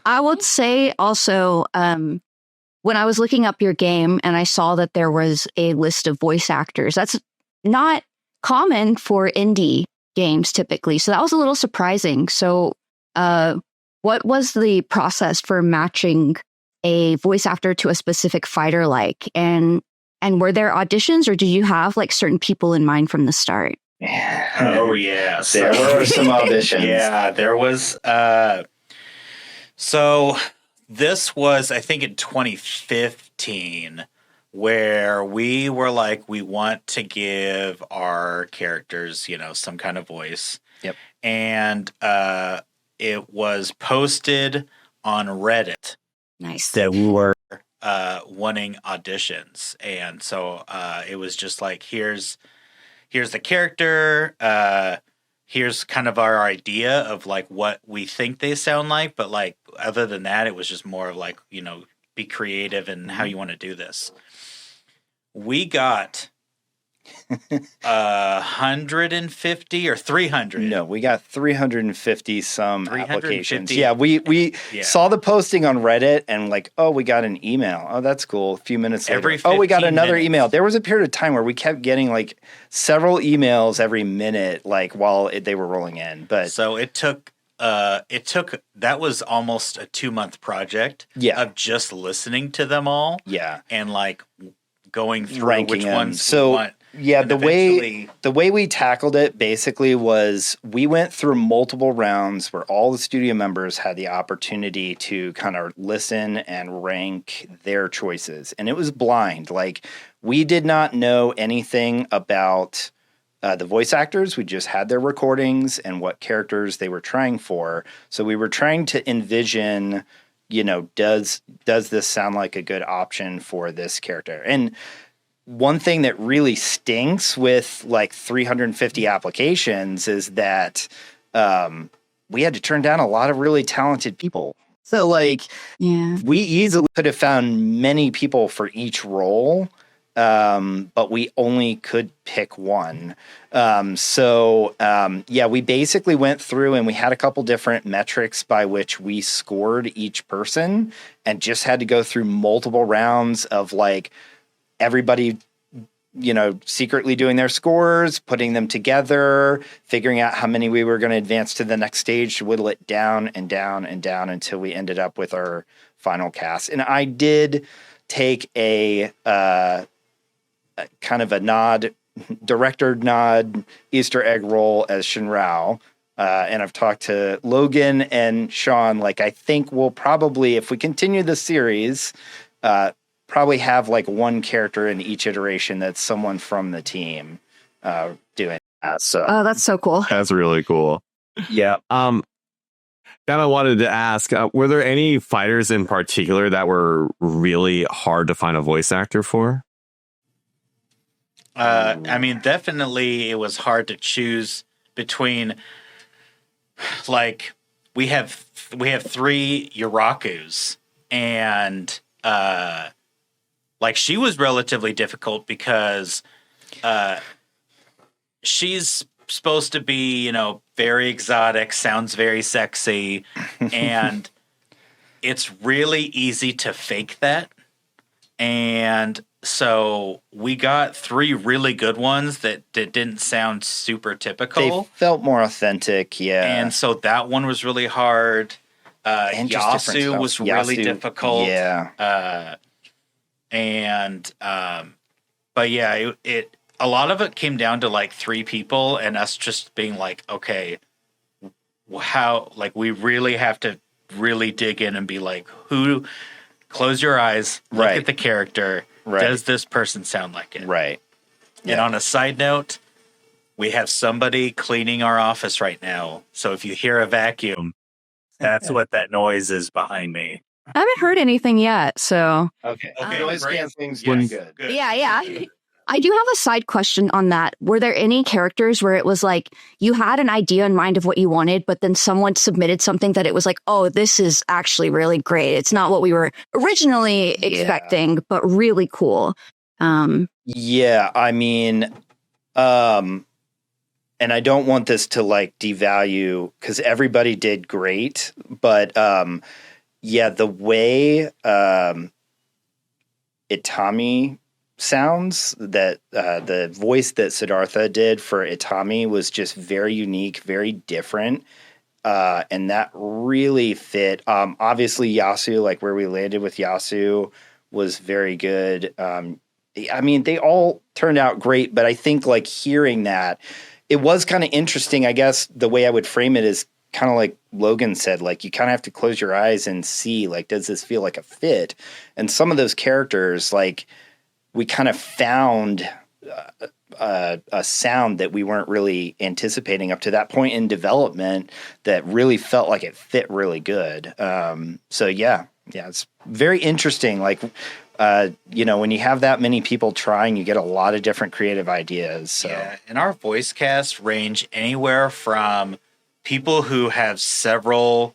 I would say also, when I was looking up your game and I saw that there was a list of voice actors, that's not common for indie games typically. So that was a little surprising. So what was the process for matching a voice actor to a specific fighter like? And were there auditions, or did you have like certain people in mind from the start? Oh, yeah. There were some auditions. Yeah, there was. So this was, I think, in 2015, where we were like, we want to give our characters, some kind of voice. Yep. And it was posted on Reddit. Nice. That we were wanting auditions, and so it was just like, here's the character, here's kind of our idea of like what we think they sound like, but like other than that, it was just more of like, be creative in how you want to do this. We got 150 or 300. No, we got 350 some 350. applications. Yeah, we saw the posting on Reddit and like, oh, we got an email. Oh, that's cool. A few minutes later, oh, we got another email. There was a period of time where we kept getting like several emails every minute, like while they were rolling in. But so it took that was almost a 2-month project. Yeah. Of just listening to them all. Yeah, and like going through ranking which them. ones So we want. yeah, And the way we tackled it basically was we went through multiple rounds where all the studio members had the opportunity to kind of listen and rank their choices, and it was blind. Like, we did not know anything about the voice actors. We just had their recordings and what characters they were trying for. So we were trying to envision, does this sound like a good option for this character? And one thing that really stinks with like 350 applications is that we had to turn down a lot of really talented people. So like, Yeah. we easily could have found many people for each role, but we only could pick one. We basically went through and we had a couple different metrics by which we scored each person, and just had to go through multiple rounds of like everybody, secretly doing their scores, putting them together, figuring out how many we were going to advance to the next stage to whittle it down and down and down until we ended up with our final cast. And I did take a kind of a director nod Easter egg role as Shinrao. And I've talked to Logan and Sean. Like, I think we'll probably, if we continue the series, probably have like one character in each iteration that's someone from the team doing that. So, Oh, that's so cool. That's really cool. yeah. Kind of wanted to ask, were there any fighters in particular that were really hard to find a voice actor for? I mean, definitely it was hard to choose between, like, we have 3 Yurakus, and like, she was relatively difficult because she's supposed to be, very exotic, sounds very sexy, and it's really easy to fake that. And so we got 3 really good ones that didn't sound super typical. They felt more authentic, yeah. And so that one was really hard. And just different Yasu stuff. was really Yasu, difficult. yeah. But yeah, it a lot of it came down to like 3 people and us just being like, okay, how, like, we really have to really dig in and be like, close your eyes, look at the character. Right. Does this person sound like it? Right. And on a side note, we have somebody cleaning our office right now. So if you hear a vacuum, That's what that noise is behind me. I haven't heard anything yet, so Okay. Noise cancelling's good. yeah. I do have a side question on that. Were there any characters where it was like you had an idea in mind of what you wanted, but then someone submitted something that it was like, oh, this is actually really great. It's not what we were originally expecting, but really cool. Yeah, I mean, and I don't want this to like devalue because everybody did great, but yeah, the way Itami sounds, that the voice that Siddhartha did for Itami was just very unique, very different, and that really fit. Obviously, Yasu, like where we landed with Yasu, was very good. I mean, they all turned out great, but I think like hearing that, it was kind of interesting. I guess the way I would frame it is kind of like Logan said, like you kind of have to close your eyes and see, like, does this feel like a fit? And some of those characters, like, we kind of found a sound that we weren't really anticipating up to that point in development that really felt like it fit really good. So yeah, it's very interesting. Like, when you have that many people trying, you get a lot of different creative ideas. So. Yeah, and our voice cast range anywhere from people who have several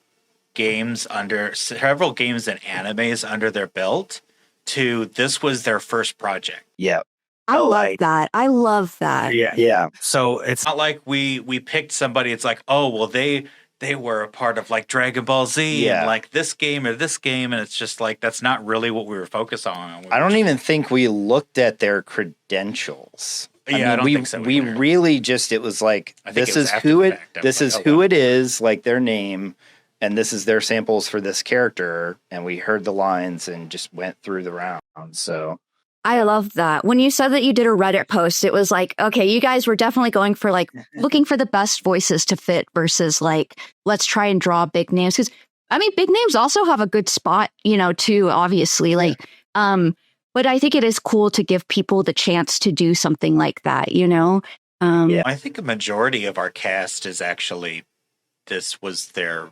games and animes under their belt to this was their first project. Yeah. I love that. Yeah. So it's not like we picked somebody. It's like, oh, well, they were a part of like Dragon Ball Z and like this game or this game. And it's just like, that's not really what we were focused on. I don't even think we looked at their credentials. I don't think so. We really just, it was like, this is who it is, like their name. And this is their samples for this character. And we heard the lines and just went through the round. So I love that. When you said that you did a Reddit post, it was like, okay, you guys were definitely going for like looking for the best voices to fit versus like, let's try and draw big names. Because I mean, big names also have a good spot, too, obviously. Like, but I think it is cool to give people the chance to do something like that, I think a majority of our cast is actually, this was their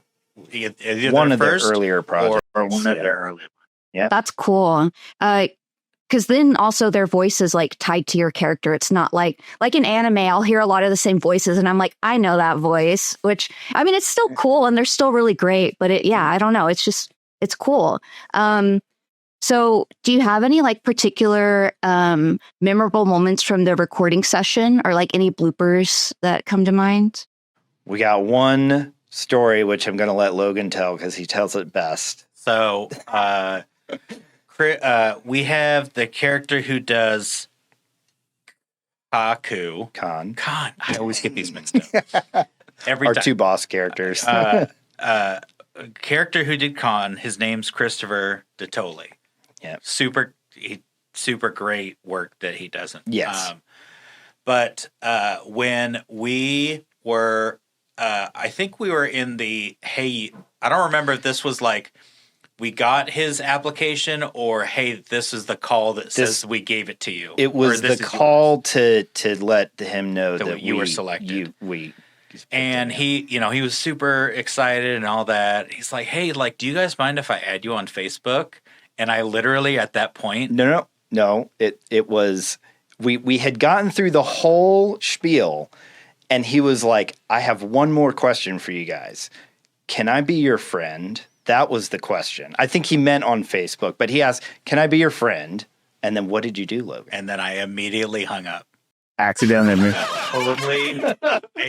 either one of first the earlier projects. Or one of their earlier. Yeah. That's cool. Because then also their voice is like tied to your character. It's not like in anime, I'll hear a lot of the same voices and I'm like, I know that voice, which I mean, it's still cool and they're still really great, but I don't know. It's cool. So do you have any like particular memorable moments from the recording session or like any bloopers that come to mind? We got one story, which I'm going to let Logan tell because he tells it best. So, we have the character who does Khan. I always get these mixed up. Every Our time. two boss characters. Character who did Khan, his name's Christopher Dottoli. Yeah. Super great work that he doesn't. Yes. But when we were, I think we were in I don't remember if this was like, we got his application or, hey, this is the call that says we gave it to you. It was the call to let him know that you were selected. And he was super excited and all that. He's like, hey, like, do you guys mind if I add you on Facebook? And I literally at that point. No. It was, we had gotten through the whole spiel and he was like, I have one more question for you guys. Can I be your friend? That was the question. I think he meant on Facebook, but he asked, can I be your friend? And then what did you do, Logan? And then I immediately hung up. Accidentally. Totally. I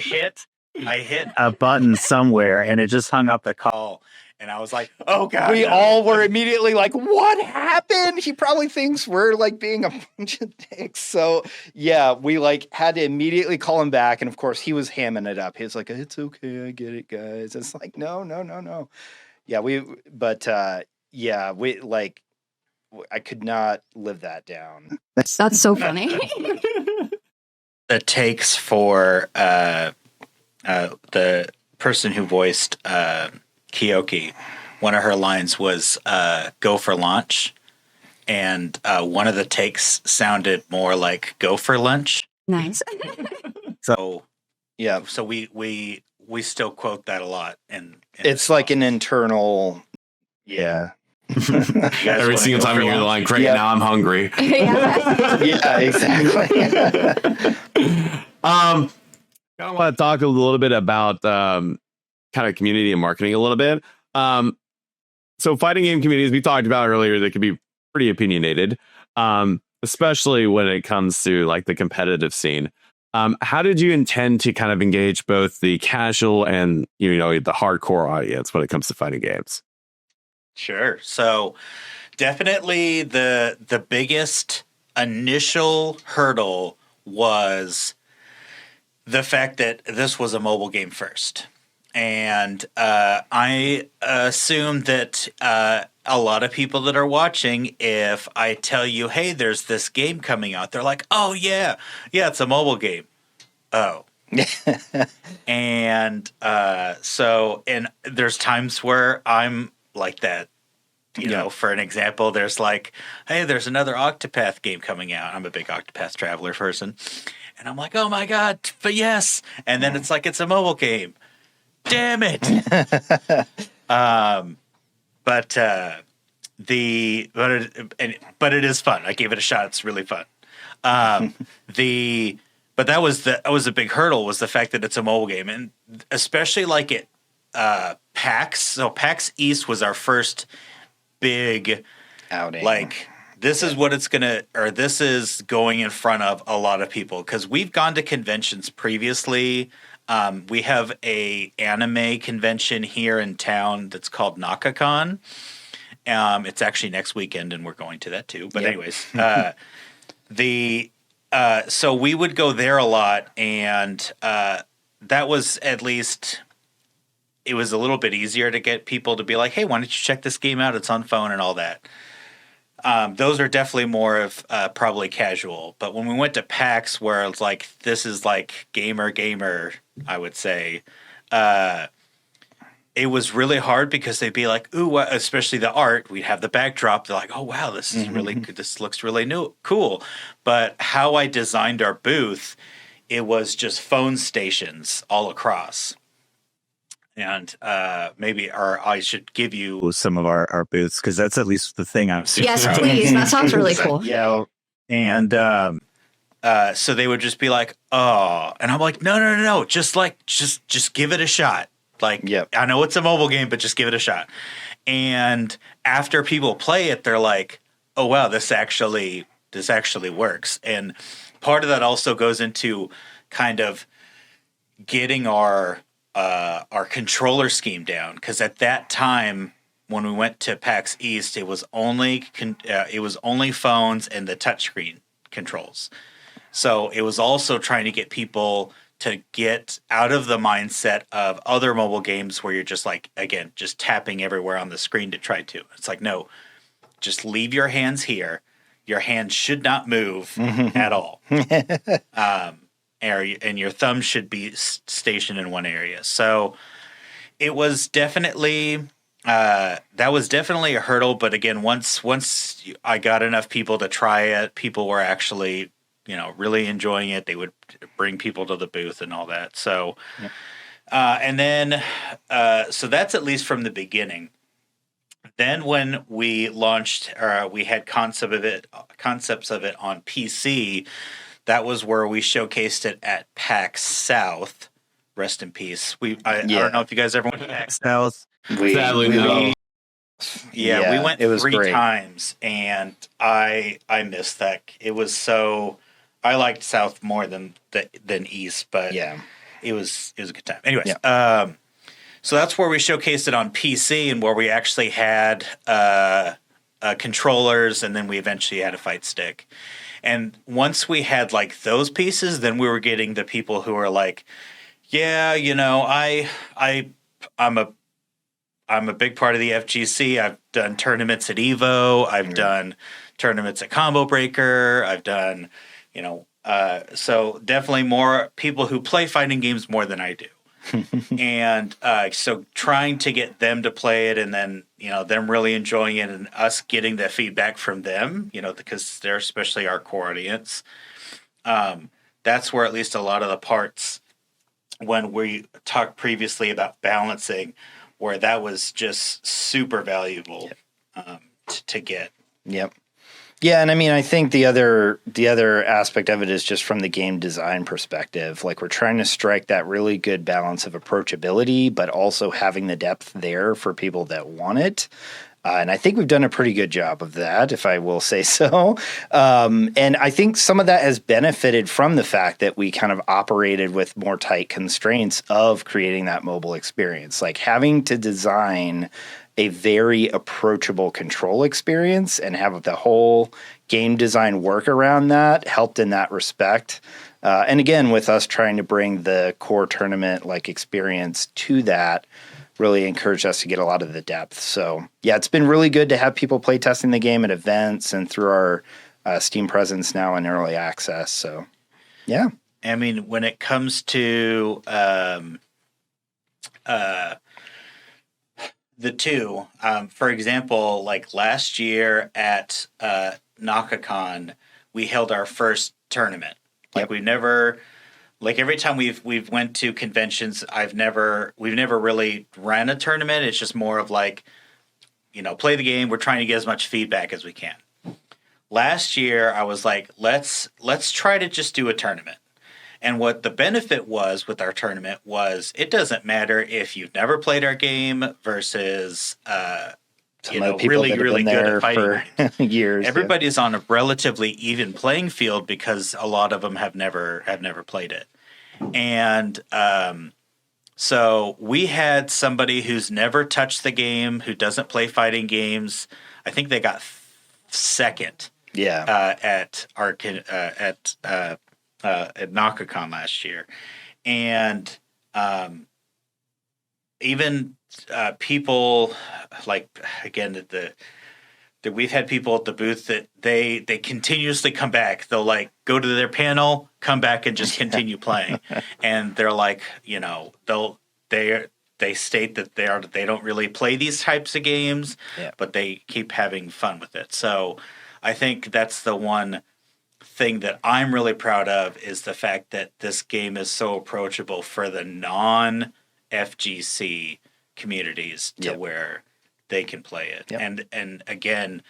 hit a button somewhere and it just hung up the call. And I was like, oh, God. We all were immediately like, what happened? He probably thinks we're like being a bunch of dicks. So, yeah, we like had to immediately call him back. And of course, he was hamming it up. He was like, it's okay. I get it, guys. It's like, no. Yeah, we like, I could not live that down. That's so funny. The takes for the person who voiced Kyoki one of her lines was "Go for launch," and one of the takes sounded more like "Go for lunch." Nice. So Yeah. so we still quote that a lot, and It's like an internal. Yeah. Every single time you hear the line, great, now I'm hungry. Yeah, exactly. I want to talk a little bit about kind of community and marketing a little bit. So fighting game communities, we talked about earlier, they can be pretty opinionated, especially when it comes to like the competitive scene. How did you intend to kind of engage both the casual and, you know, the hardcore audience when it comes to fighting games? Sure. So definitely the biggest initial hurdle was the fact that this was a mobile game first. And I assume that a lot of people that are watching, if I tell you, hey, there's this game coming out, they're like, oh, yeah, it's a mobile game. Oh. And and there's times where I'm like that. You know, for an example, there's like, hey, there's another Octopath game coming out. I'm a big Octopath Traveler person. And I'm like, oh my God, but yes. And then it's like, it's a mobile game. Damn it. But it is fun. I gave it a shot. It's really fun. But that was a big hurdle, was the fact that it's a mobile game. And especially like at PAX. So PAX East was our first big outing. Like, this is what it's gonna, or this is going in front of a lot of people, because we've gone to conventions previously. We have a anime convention here in town that's called NakaCon. It's actually next weekend, and we're going to that too. But anyways, so we would go there a lot, and that was at least. It was a little bit easier to get people to be like, hey, why don't you check this game out? It's on phone and all that. Those are definitely more of probably casual. But when we went to PAX, where it's like, this is like gamer, I would say, it was really hard because they'd be like, ooh, especially the art. We'd have the backdrop. They're like, oh, wow, this is really good. This looks really cool. But how I designed our booth, it was just phone stations all across. And I should give you some of our booths, because that's at least the thing I'm seeing. Yes, please. That sounds really cool. Yeah. And so they would just be like, oh, and I'm like, no. Just give it a shot. Like, I know it's a mobile game, but just give it a shot. And after people play it, they're like, oh, wow, this actually works. And part of that also goes into kind of getting our controller scheme down, because at that time when we went to PAX East, it was only phones and the touchscreen controls. So it was also trying to get people to get out of the mindset of other mobile games where you're just like, again, just tapping everywhere on the screen to try to. It's like, no, just leave your hands here. Your hands should not move at all. Area, and your thumb should be stationed in one area. So it was definitely that was definitely a hurdle. But again, once I got enough people to try it, people were actually really enjoying it. They would bring people to the booth and all that. So and then so that's at least from the beginning. Then when we launched, we had concepts of it on PC. That was where we showcased it at PAX South. Rest in peace. I don't know if you guys ever went to PAX South. Sadly, no. Yeah, we went it was 3 great. times, and I missed that. It was so. I liked South more than East, but it was a good time. Anyways, so that's where we showcased it on PC, and where we actually had controllers, and then we eventually had a fight stick. And once we had like those pieces, then we were getting the people who are like, yeah, I'm a big part of the FGC. I've done tournaments at Evo. I've done tournaments at Combo Breaker. I've done, so definitely more people who play fighting games more than I do. And so trying to get them to play it, and then them really enjoying it, and us getting the feedback from them, because they're especially our core audience. That's where at least a lot of the parts, when we talked previously about balancing, where that was just super valuable to get. Yep. Yeah, and I mean, I think the other aspect of it is just from the game design perspective. Like, we're trying to strike that really good balance of approachability, but also having the depth there for people that want it. And I think we've done a pretty good job of that, if I will say so. And I think some of that has benefited from the fact that we kind of operated with more tight constraints of creating that mobile experience. Like, having to design a very approachable control experience and have the whole game design work around that helped in that respect. And again, with us trying to bring the core tournament like experience to that, really encouraged us to get a lot of the depth. So yeah, it's been really good to have people play testing the game at events and through our Steam presence now in early access. So yeah. I mean, when it comes to the two, for example, like last year at NakaCon, we held our first tournament. Like, we've never, like, every time we've went to conventions, we've never really ran a tournament. It's just more of like, play the game. We're trying to get as much feedback as we can. Last year, I was like, let's try to just do a tournament. And what the benefit was with our tournament was, it doesn't matter if you've never played our game versus really good at fighting for years. Everybody's on a relatively even playing field because a lot of them have never played it. And so we had somebody who's never touched the game, who doesn't play fighting games. I think they got second. At NakaCon last year, and even people like, again, we've had people at the booth that they continuously come back. They'll like go to their panel, come back, and just continue playing, and they're like, they state that they don't really play these types of games, but they keep having fun with it. So I think that's the one thing that I'm really proud of, is the fact that this game is so approachable for the non-FGC communities to where they can play it. And again,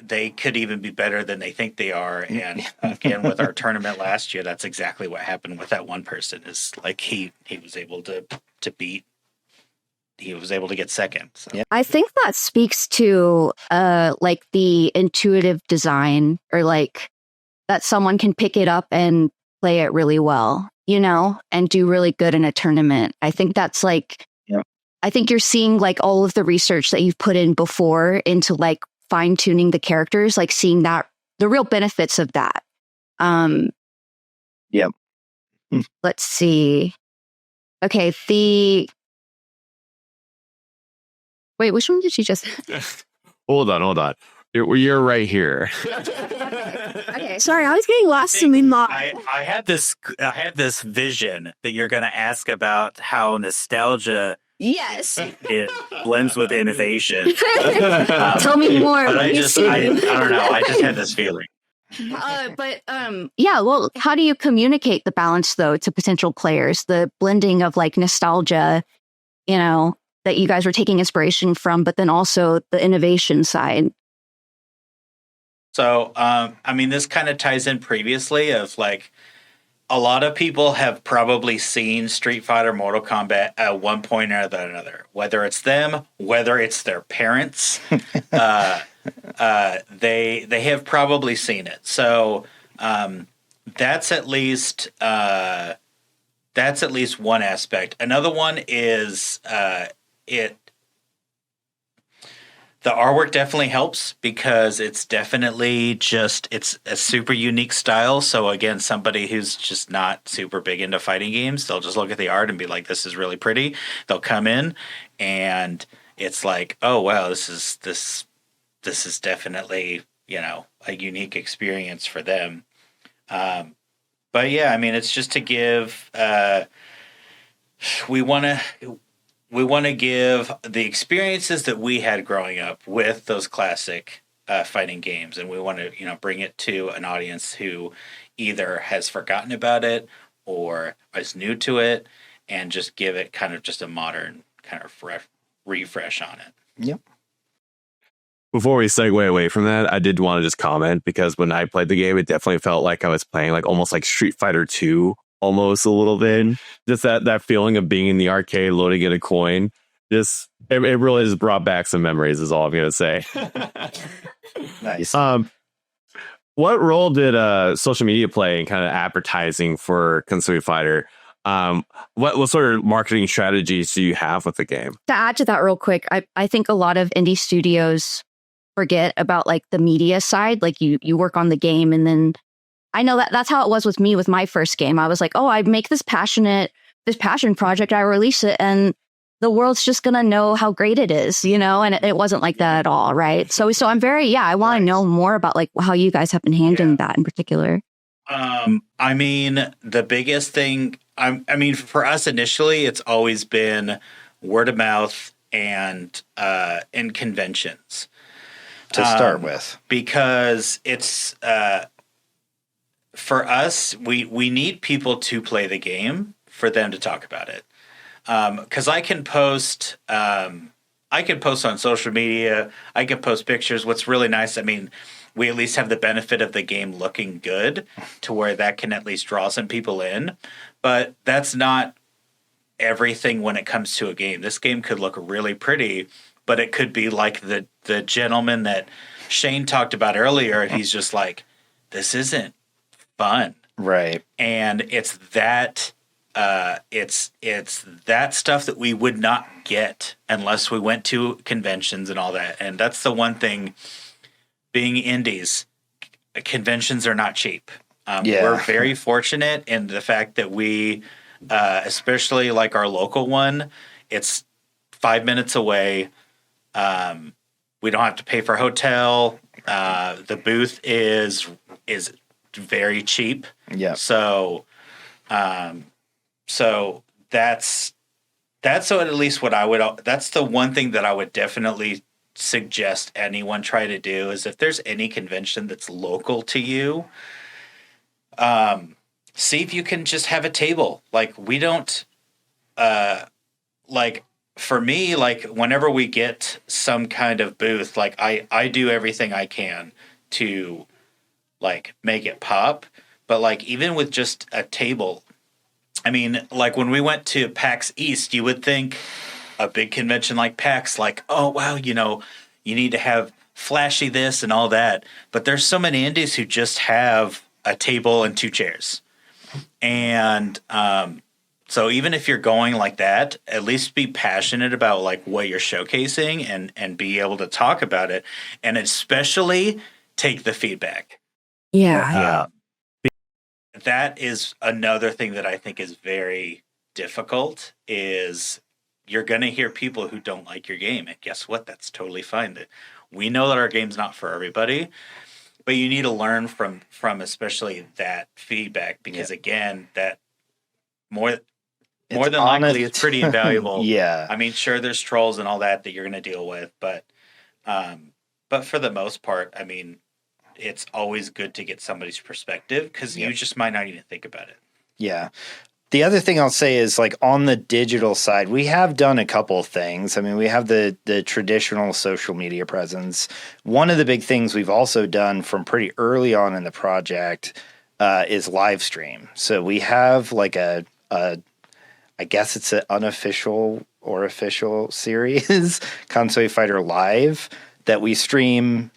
they could even be better than they think they are. And again, with our tournament last year, that's exactly what happened with that one person. Is like he was able to beat. He was able to get second. So. Yeah. I think that speaks to like the intuitive design, or like that someone can pick it up and play it really well, and do really good in a tournament. I think that's like, I think you're seeing like all of the research that you've put in before into like fine tuning the characters, like seeing that the real benefits of that. Let's see. Okay. Wait, which one did you just? Hold on. You're right here. Okay, sorry, I was getting lost in the I had this vision that you're going to ask about how nostalgia. Yes, it blends with innovation. Tell me more. But I don't know. I just had this feeling. Yeah. Well, how do you communicate the balance though to potential players? The blending of like nostalgia, that you guys were taking inspiration from, but then also the innovation side. So, I mean, this kind of ties in previously of like, a lot of people have probably seen Street Fighter, Mortal Kombat at one point or another, whether it's them, whether it's their parents, they have probably seen it. So, that's at least one aspect. Another one is, the artwork definitely helps, because it's definitely it's a super unique style. So again, somebody who's just not super big into fighting games, they'll just look at the art and be like, this is really pretty. They'll come in and it's like, oh wow, this is definitely, a unique experience for them. But yeah, I mean, it's just to give we want to give the experiences that we had growing up with those classic fighting games, and we want to bring it to an audience who either has forgotten about it or is new to it, and just give it kind of just a modern kind of refresh on it. Yep. Before we segue away from that, I did want to just comment, because when I played the game, it definitely felt like I was playing like almost like Street Fighter 2, almost a little bit. Just that feeling of being in the arcade, loading in a coin. Just it really just brought back some memories, is all I'm gonna say. Nice. What role did social media play in kind of advertising for Konsui Fighter? What sort of marketing strategies do you have with the game? To add to that real quick, I think a lot of indie studios forget about like the media side. Like you work on the game, and then I know that's how it was with me with my first game. I was like, oh, I make this passion project, I release it, and the world's just gonna know how great it is, and it wasn't like that at all, right? So I'm very, I want to know more about like how you guys have been handling that in particular. I mean, the biggest thing, for us initially, it's always been word of mouth and in conventions to start with, because it's for us, we need people to play the game for them to talk about it. Because I can post on social media, I can post pictures. What's really nice, we at least have the benefit of the game looking good to where that can at least draw some people in. But that's not everything when it comes to a game. This game could look really pretty, but it could be like the gentleman that Shayne talked about earlier. He's just like, this isn't fun. Right. And it's that that stuff that we would not get unless we went to conventions and all that. And that's the one thing, being indies, conventions are not cheap. We're very fortunate in the fact that we, especially like our local one, it's 5 minutes away. We don't have to pay for hotel. The booth is very cheap. Yeah. So that's at least what I would. That's the one thing that I would definitely suggest anyone try to do, is if there's any convention that's local to you, see if you can just have a table. Like, we don't, like, for me, like, whenever we get some kind of booth, like, I do everything I can to like make it pop. But like, even with just a table, like when we went to PAX East, you would think a big convention like PAX, like, oh, wow, you need to have flashy this and all that. But there's so many indies who just have a table and 2 chairs. And so even if you're going like that, at least be passionate about like what you're showcasing and be able to talk about it. And especially take the feedback. Yeah. That is another thing that I think is very difficult, is you're going to hear people who don't like your game. And guess what? That's totally fine. We know that our game's not for everybody, but you need to learn from especially that feedback, because again, that more than likely it's pretty invaluable. Yeah. Sure, there's trolls and all that you're going to deal with, but for the most part, it's always good to get somebody's perspective, because you just might not even think about it. Yeah. The other thing I'll say is, like, on the digital side, we have done a couple of things. We have the traditional social media presence. One of the big things we've also done from pretty early on in the project is live stream. So we have like I guess it's an unofficial or official series, Konsui Fighter Live, that we stream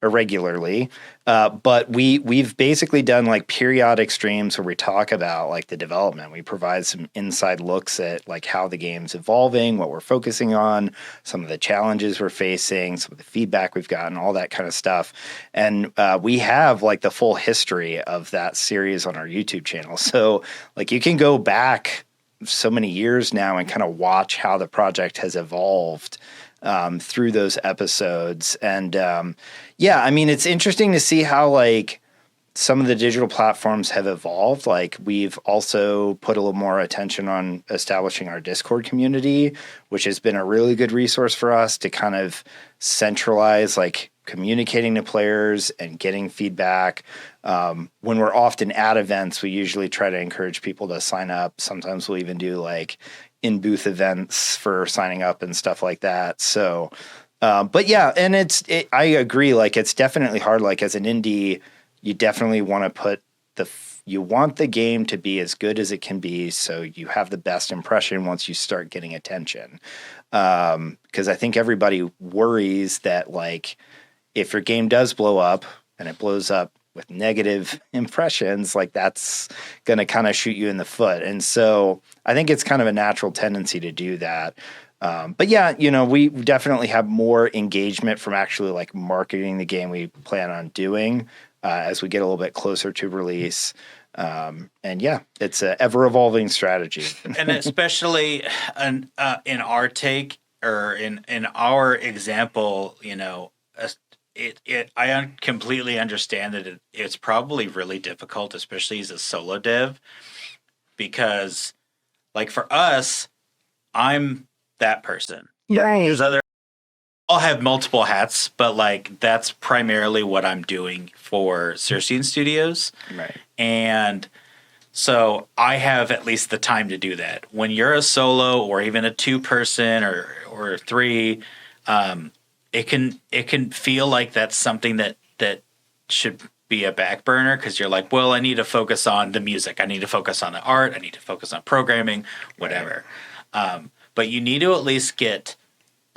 irregularly, but we've basically done like periodic streams where we talk about like the development. We provide some inside looks at like how the game's evolving, what we're focusing on, some of the challenges we're facing, some of the feedback we've gotten, all that kind of stuff. And we have like the full history of that series on our YouTube channel. So like you can go back so many years now and kind of watch how the project has evolved through those episodes. And it's interesting to see how like some of the digital platforms have evolved. Like we've also put a little more attention on establishing our Discord community, which has been a really good resource for us to kind of centralize like communicating to players and getting feedback. When we're often at events, we usually try to encourage people to sign up. Sometimes we'll even do like in-booth events for signing up and stuff like that. So, but yeah, and I agree. Like it's definitely hard. Like as an indie, you definitely want to put you want the game to be as good as it can be, so you have the best impression once you start getting attention. Because I think everybody worries that like if your game does blow up and it blows up with negative impressions, like that's going to kind of shoot you in the foot. And so I think it's kind of a natural tendency to do that. But yeah, we definitely have more engagement from actually like marketing the game we plan on doing as we get a little bit closer to release. And yeah, it's an ever evolving strategy. And especially in our take or in our example, I completely understand that it's probably really difficult, especially as a solo dev, because like for us, I'm that person. Right. There's I'll have multiple hats, but like that's primarily what I'm doing for Circean Studios. Right. And so I have at least the time to do that. When you're a solo or even a 2-person or 3, it can feel like that's something that should be a back burner because you're like, well, I need to focus on the music. I need to focus on the art. I need to focus on programming, whatever. Right. But you need to at least get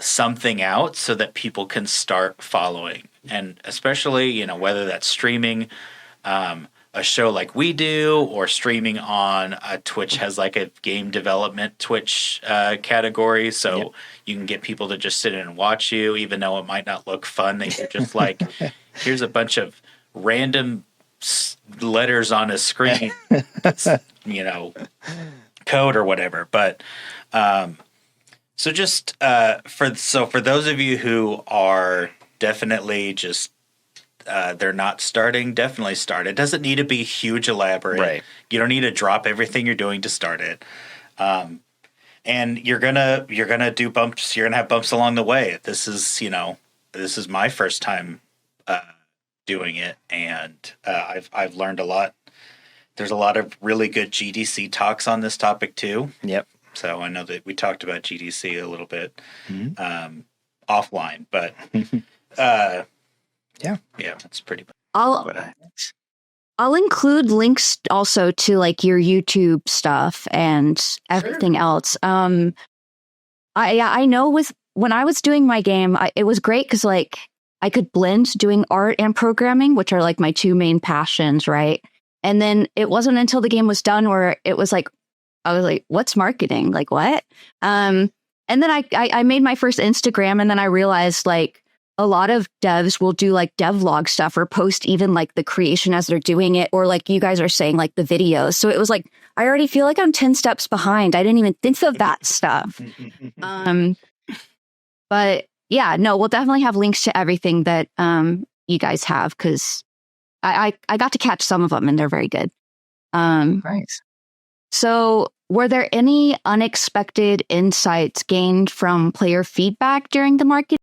something out so that people can start following. And especially, whether that's streaming a show like we do or streaming on Twitch has like a game development Twitch category. So you can get people to just sit in and watch you, even though it might not look fun. They are just like, here's a bunch of random letters on a screen, code or whatever. But so just for those of you who are definitely just they're not starting, definitely start. It doesn't need to be huge, elaborate. Right. You don't need to drop everything you're doing to start it. And you're gonna do bumps. You're gonna have bumps along the way. This is my first time doing it, and I've learned a lot. There's a lot of really good GDC talks on this topic too. Yep. So I know that we talked about GDC a little bit offline, but yeah, that's pretty much. I'll include links also to like your YouTube stuff and everything else. I know when I was doing my game, it was great because like I could blend doing art and programming, which are like my 2 main passions, right? And then it wasn't until the game was done where it was like, I was like, what's marketing? Like what? And then I made my first Instagram, and then I realized like a lot of devs will do like devlog stuff or post even like the creation as they're doing it, or like you guys are saying, like the videos. So it was like, I already feel like I'm 10 steps behind. I didn't even think of that stuff. But yeah, no, we'll definitely have links to everything that you guys have, because I got to catch some of them and they're very good. Nice. So were there any unexpected insights gained from player feedback during the market?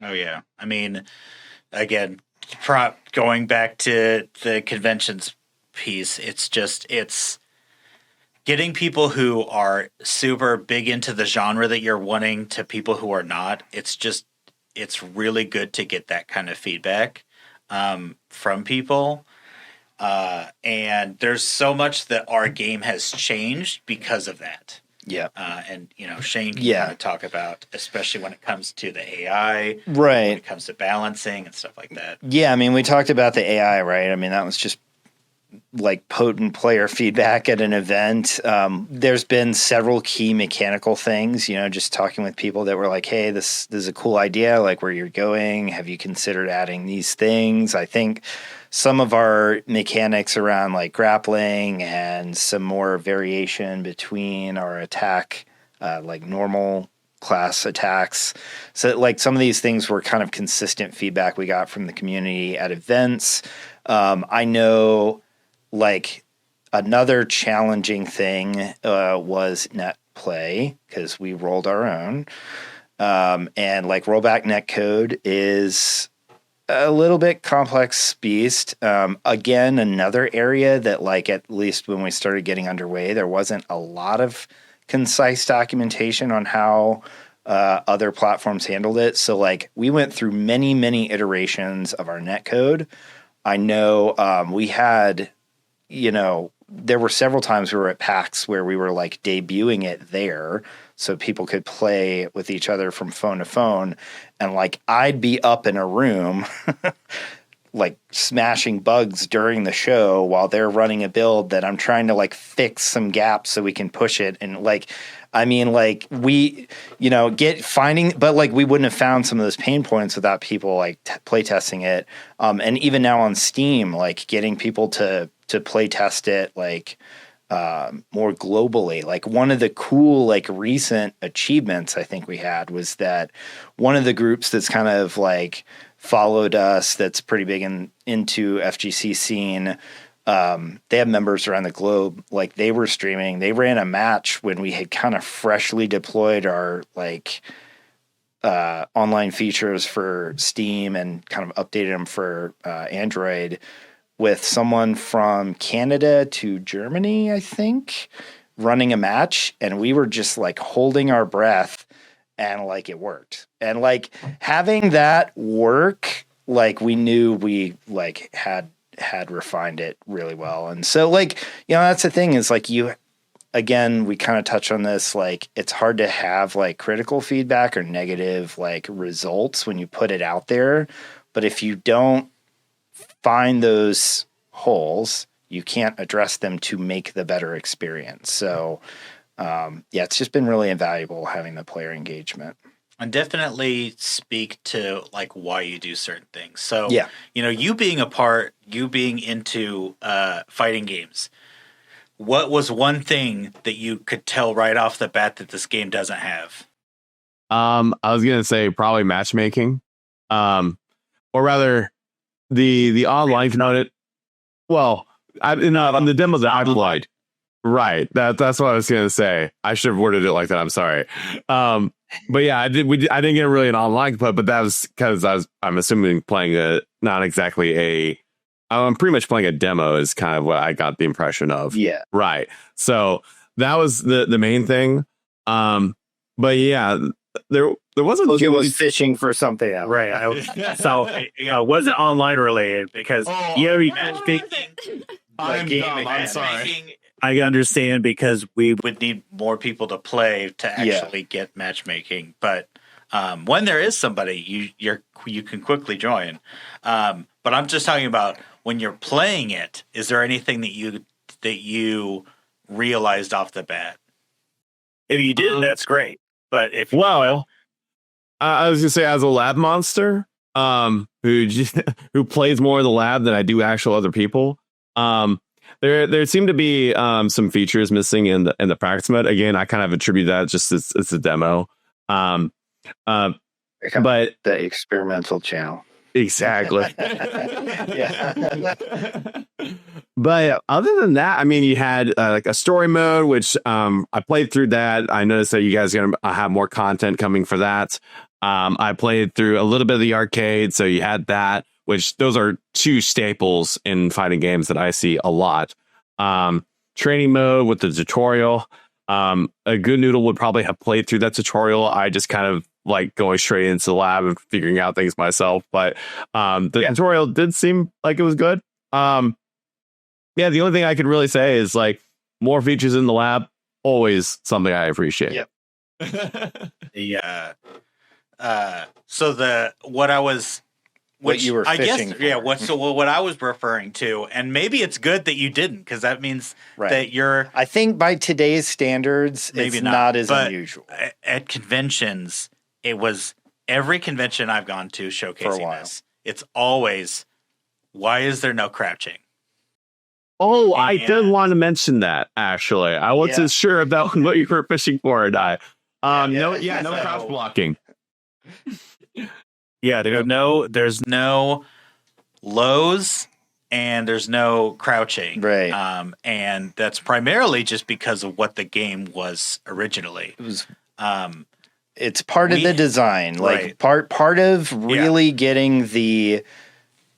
Oh yeah. I mean, again, going back to the conventions piece, it's getting people who are super big into the genre that you're wanting to people who are not. It's really good to get that kind of feedback from people. And there's so much that our game has changed because of that. Yeah. And Shayne can talk about, especially when it comes to the AI, right? When it comes to balancing and stuff like that. Yeah, I mean, we talked about the AI, right? I mean, that was just like potent player feedback at an event. There's been several key mechanical things, just talking with people that were like, hey, this is a cool idea, like where you're going. Have you considered adding these things? I think some of our mechanics around like grappling and some more variation between our attack, like normal class attacks. So like some of these things were kind of consistent feedback we got from the community at events. I know like another challenging thing was net play because we rolled our own. And like rollback netcode is a little bit complex beast. Again, another area that like at least when we started getting underway, there wasn't a lot of concise documentation on how other platforms handled it. So like we went through many iterations of our netcode. I know we had, there were several times we were at PAX where we were like debuting it there so people could play with each other from phone to phone. And like I'd be up in a room like smashing bugs during the show while they're running a build that I'm trying to like fix some gaps so we can push it. And like, I mean, like we, but like we wouldn't have found some of those pain points without people like play testing it. And even now on Steam, like getting people to play test it, like, more globally. Like one of the cool, like recent achievements I think we had was that one of the groups that's kind of like followed us, that's pretty big into FGC scene. They have members around the globe. Like they were streaming, they ran a match when we had kind of freshly deployed our like, online features for Steam and kind of updated them for, Android, with someone from Canada to Germany, I think, running a match. And we were just like holding our breath and like it worked. And like having that work, like we knew we like had refined it really well. And so like, that's the thing is like again, we kind of touch on this, like it's hard to have like critical feedback or negative like results when you put it out there. But if you don't find those holes, you can't address them to make the better experience. So, it's just been really invaluable having the player engagement. And definitely speak to like why you do certain things. So, you being into fighting games, what was one thing that you could tell right off the bat that this game doesn't have? I was going to say probably matchmaking, or rather the online component. Well, on the demo that I played, right? That's what I was going to say. I should have worded it like that. I'm sorry. But yeah, I didn't get really an online component, but that was because I'm assuming playing not exactly I'm pretty much playing a demo is kind of what I got the impression of. Yeah. Right. So that was the main thing. But yeah, there wasn't. Logan was fishing for something else. Right. So it wasn't online related because I'm dumb. I'm sorry. I understand because we would need more people to play to actually get matchmaking. But when there is somebody, you can quickly join. But I'm just talking about when you're playing it. Is there anything that you realized off the bat? If you did, that's great. But if I was gonna say, as a lab monster, who plays more in the lab than I do actual other people, there seem to be some features missing in the practice mode. Again, I kind of attribute that just it's a demo. But the experimental channel. Exactly. But other than that, I mean, you had like a story mode, which I played through that. I noticed that you guys are going to have more content coming for that. I played through a little bit of the arcade, so you had that, which those are two staples in fighting games that I see a lot. Training mode with the tutorial. A good noodle would probably have played through that tutorial. I just kind of like going straight into the lab and figuring out things myself. But the tutorial did seem like it was good. The only thing I could really say is like more features in the lab, always something I appreciate. Yep. So what I was, what you were fishing for. What I was referring to, and maybe it's good that you didn't, because that means that you're. I think by today's standards, maybe it's not as but unusual. At conventions, it was every convention I've gone to showcasing this. It's always, why is there no crouching? Oh, I did want to mention that, actually. I wasn't sure if that was what you were fishing for or not. No crouch blocking. Yeah, there's no lows and there's no crouching. Right. And that's primarily just because of what the game was originally. It was. It's part of the design, like right. part of really getting the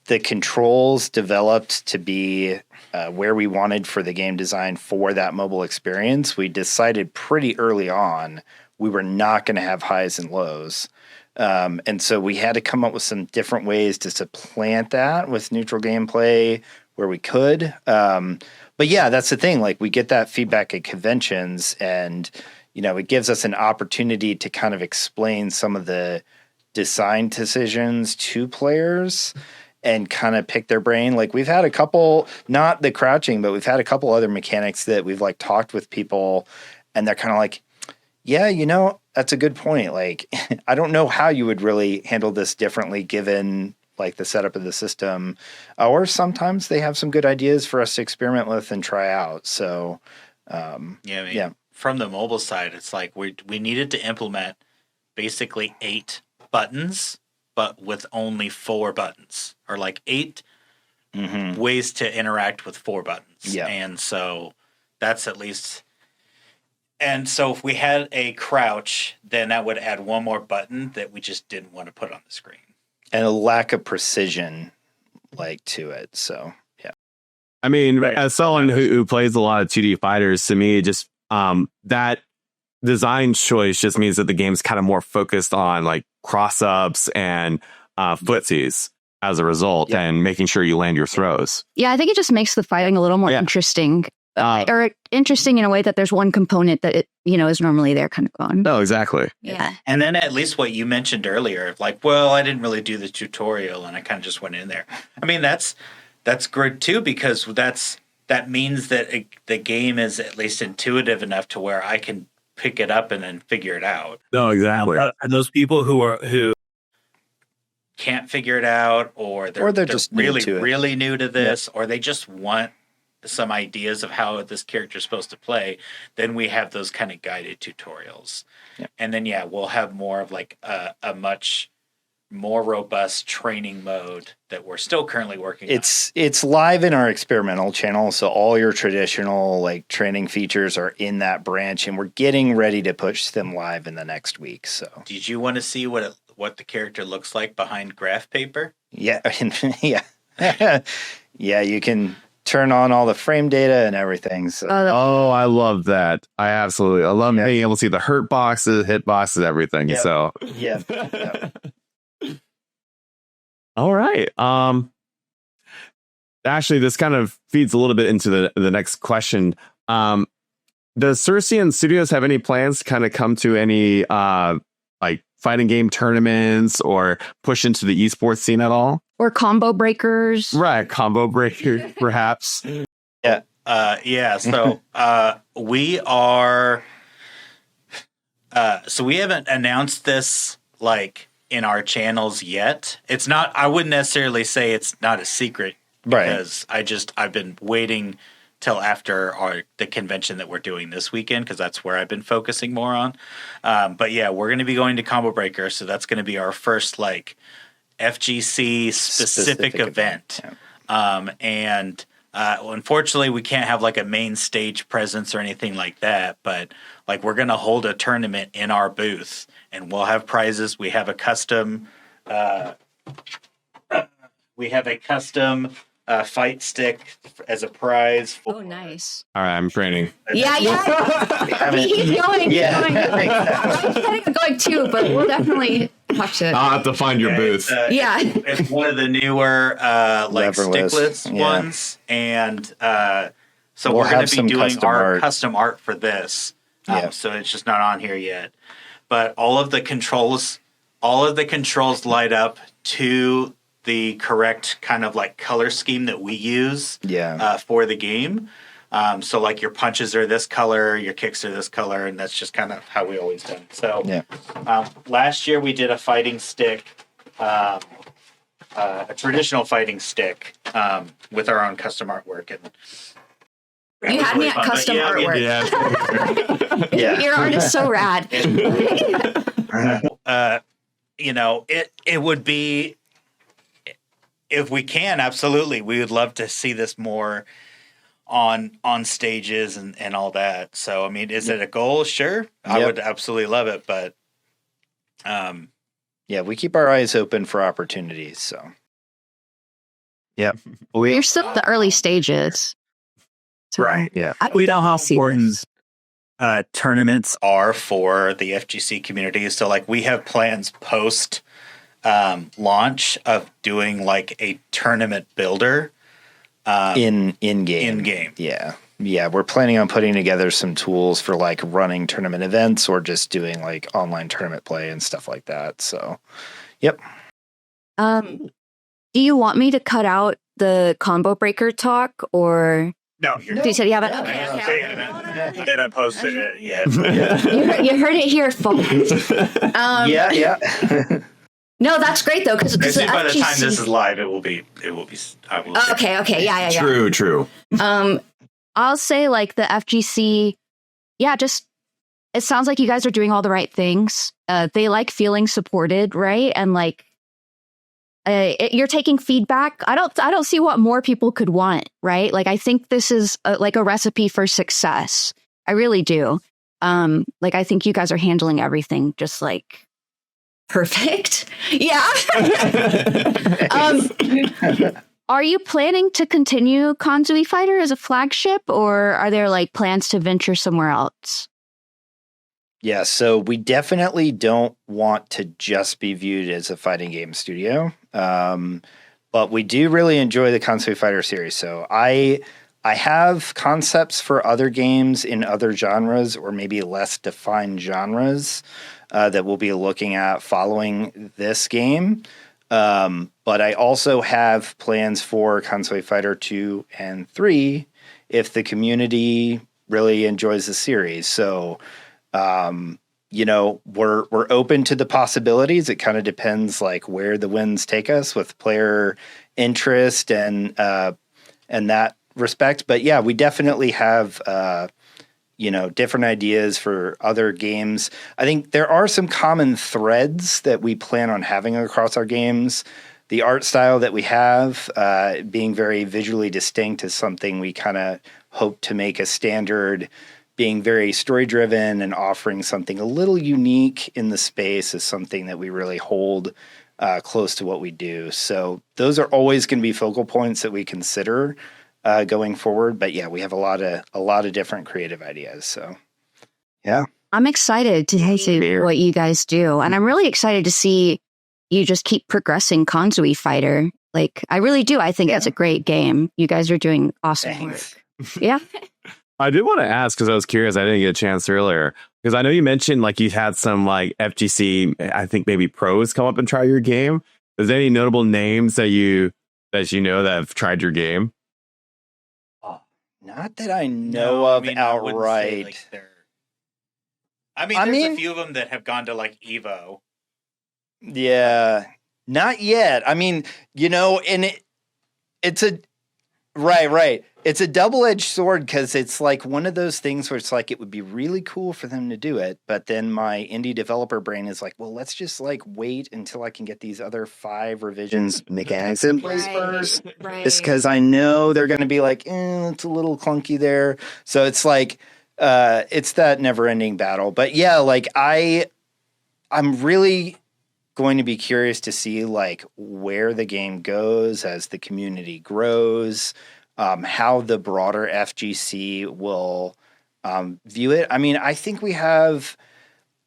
controls developed to be where we wanted for the game design for that mobile experience. We decided pretty early on we were not going to have highs and lows. And so we had to come up with some different ways to supplant that with neutral gameplay where we could. But yeah, that's the thing. Like we get that feedback at conventions and, it gives us an opportunity to kind of explain some of the design decisions to players and kind of pick their brain. Like we've had a couple, not the crouching, but we've had a couple other mechanics that we've like talked with people and they're kind of like, yeah, that's a good point. Like, I don't know how you would really handle this differently given like the setup of the system. Or sometimes they have some good ideas for us to experiment with and try out. So, from the mobile side, it's like we needed to implement basically 8 buttons, but with only 4 buttons, or like 8 ways to interact with 4 buttons. Yeah. And so that's at least. And so if we had a crouch, then that would add one more button that we just didn't want to put on the screen. And a lack of precision to it. So, yeah. I mean, as someone who plays a lot of 2D fighters, to me, just that design choice just means that the game's kind of more focused on like cross-ups and footsies as a result and making sure you land your throws. Yeah, I think it just makes the fighting a little more interesting. Or interesting in a way that there's one component that it, is normally there kind of gone. No, exactly. Yeah. And then at least what you mentioned earlier, like, well, I didn't really do the tutorial and I kind of just went in there. I mean, that's good too, because that means that the game is at least intuitive enough to where I can pick it up and then figure it out. No, exactly. Those people who can't figure it out, or they're just really new to this, or they just want some ideas of how this character is supposed to play, then we have those kind of guided tutorials. Yep. And then, we'll have more of like a much more robust training mode that we're still currently working on. It's live in our experimental channel. So all your traditional like training features are in that branch and we're getting ready to push them live in the next week. So did you want to see what the character looks like behind graph paper? Yeah. Yeah. Yeah. You can turn on all the frame data and everything. So. I love that. I love being able to see the hurt boxes, hit boxes, everything. Yep. So yeah. All right. Actually, this kind of feeds a little bit into the next question. Does Circean Studios have any plans to kind of come to any like fighting game tournaments or push into the esports scene at all? Or combo breakers. Right, combo breaker, perhaps. Yeah. So we are. So we haven't announced this like in our channels yet. It's not. I wouldn't necessarily say it's not a secret because I've been waiting till after the convention that we're doing this weekend because that's where I've been focusing more on. But yeah, we're going to be going to Combo Breaker, so that's going to be our first like FGC specific event. Yeah. Unfortunately, we can't have like a main stage presence or anything like that, but like we're going to hold a tournament in our booth and we'll have prizes. We have a custom fight stick as a prize. Oh, nice. All right, I'm training. Yeah. He's going. Yeah. I'm planning on going too, but we'll definitely have to. I'll have to find your booth. It's one of the newer like Leverless. stickless ones, and so we're going to be doing our custom art for this. So it's just not on here yet, but all of the controls light up to the correct kind of like color scheme that we use for the game. So like your punches are this color, your kicks are this color, and that's just kind of how we always done it. So last year we did a fighting stick, a traditional fighting stick with our own custom artwork. And You had me at custom artwork. Yeah. Your art is so rad. It would be, if we can, absolutely, we would love to see this more on stages and all that. So, I mean, is it a goal? Sure. I would absolutely love it, but yeah, we keep our eyes open for opportunities. So, Yep. You're still in the early stages. So, Right. Yeah. We know how important tournaments are for the FGC community. So, like, we have plans post launch of doing like a tournament builder in game. Yeah, we're planning on putting together some tools for like running tournament events or just doing like online tournament play and stuff like that. So, yep. Do you want me to cut out the combo breaker talk, or No, you said you haven't? Did I posted it? Yeah. You heard it here, folks. Yeah. No, that's great though, because by the time this is live, it will be. Okay, yeah. True. I'll say like the FGC, just it sounds like you guys are doing all the right things. They like feeling supported, right? And like you're taking feedback. I don't see what more people could want, right? Like I think this is like a recipe for success. I really do. Like I think you guys are handling everything just like perfect. Yeah. Are you planning to continue Konsui Fighter as a flagship, or are there like plans to venture somewhere else? Yeah, so we definitely don't want to just be viewed as a fighting game studio, but we do really enjoy the Konsui Fighter series. So I have concepts for other games in other genres, or maybe less defined genres, that we'll be looking at following this game. But I also have plans for Konsui Fighter 2 and 3 if the community really enjoys the series. So, we're open to the possibilities. It kind of depends like where the winds take us with player interest and that respect. But yeah, we definitely have different ideas for other games. I think there are some common threads that we plan on having across our games. The art style that we have, being very visually distinct, is something we kind of hope to make a standard. Being very story-driven and offering something a little unique in the space is something that we really hold close to what we do. So those are always going to be focal points that we consider going forward. But yeah, we have a lot of different creative ideas. So yeah, I'm excited to see what you guys do, and I'm really excited to see you just keep progressing Konsui Fighter. Like I really do. I think it's a great game. You guys are doing awesome work. Yeah. I did want to ask, because I was curious. I didn't get a chance earlier, because I know you mentioned like you had some like FGC, I think maybe pros come up and try your game. Is there any notable names that you know that have tried your game? Not that I know of outright. There's a few of them that have gone to like Evo. Yeah, not yet. I mean, and it's a right. It's a double-edged sword, because it's like one of those things where it's like it would be really cool for them to do it, but then my indie developer brain is like, well, let's just like wait until I can get these other 5 revisions mechanics in place first. Right. Just because I know they're going to be like, it's a little clunky there. So it's like it's that never-ending battle. But yeah, like I'm really going to be curious to see like where the game goes as the community grows. How the broader FGC will view it. I mean, I think we have,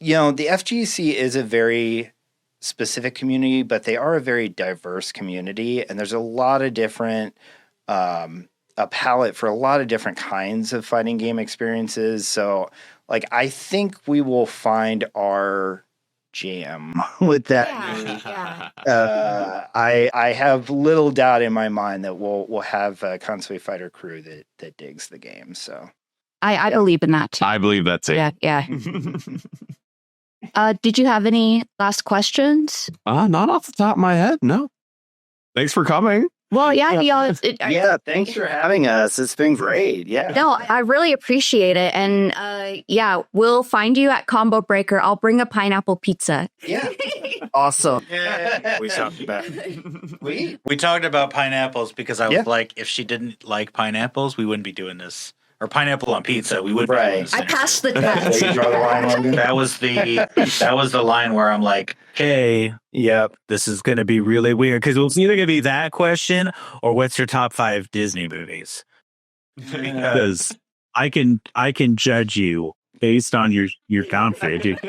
the FGC is a very specific community, but they are a very diverse community, and there's a lot of different, a palette for a lot of different kinds of fighting game experiences. So, like, I think we will find our jam with that. I have little doubt in my mind that we'll have a Konsui Fighter crew that digs the game. So I believe in that too. I believe that too. Yeah. Did you have any last questions? Not off the top of my head. No. Thanks for coming. Well, yeah, y'all. Yeah, thanks for having us. It's been great. Yeah. No, I really appreciate it. And yeah, we'll find you at Combo Breaker. I'll bring a pineapple pizza. Yeah. Awesome. We talked about we talked about pineapples because I was like, if she didn't like pineapples, we wouldn't be doing this. Or pineapple on pizza, we would. Right. I passed the test. That was the line where I'm like, Okay, yep, this is going to be really weird because it's either going to be that question or what's your top 5 Disney movies? Because I can judge you based on your outfit.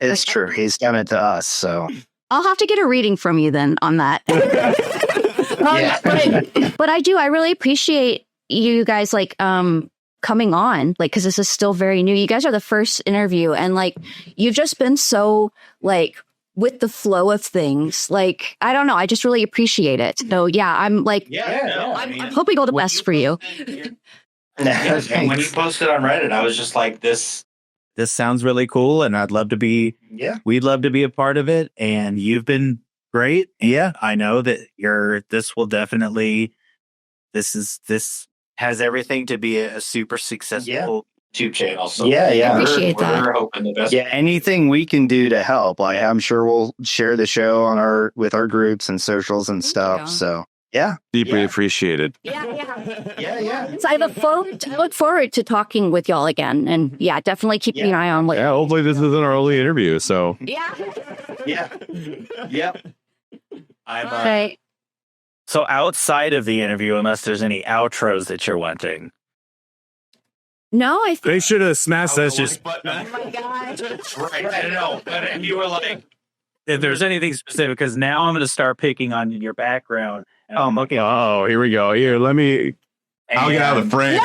It's true. He's done it to us, so. I'll have to get a reading from you then on that. But I really appreciate you guys like coming on, like, because this is still very new. You guys are the first interview, and like you've just been so like with the flow of things. Like, I don't know, I just really appreciate it. So yeah, I'm like, I'm hoping all the best for you. And when you posted on Reddit, I was just like, this sounds really cool, and I'd love to be. Yeah, we'd love to be a part of it, and you've been great. Yeah, I know that this will definitely. This has everything to be a super successful YouTube channel. So I appreciate that. We're hoping the best. Yeah, anything we can do to help. Like, I'm sure we'll share the show with our groups and socials and stuff. So yeah, deeply appreciated. Yeah. So I look forward to talking with y'all again, and yeah, definitely keep an eye on. Yeah, hopefully this isn't our only interview. So yeah. Okay. So outside of the interview, unless there's any outros that you're wanting. No, I think they should have smashed us. Oh my god! Right. I know, but you were like, if there's anything specific, because now I'm going to start picking on your background. And I'm looking. Oh, here we go. Here, let me. I'll get out of the frame.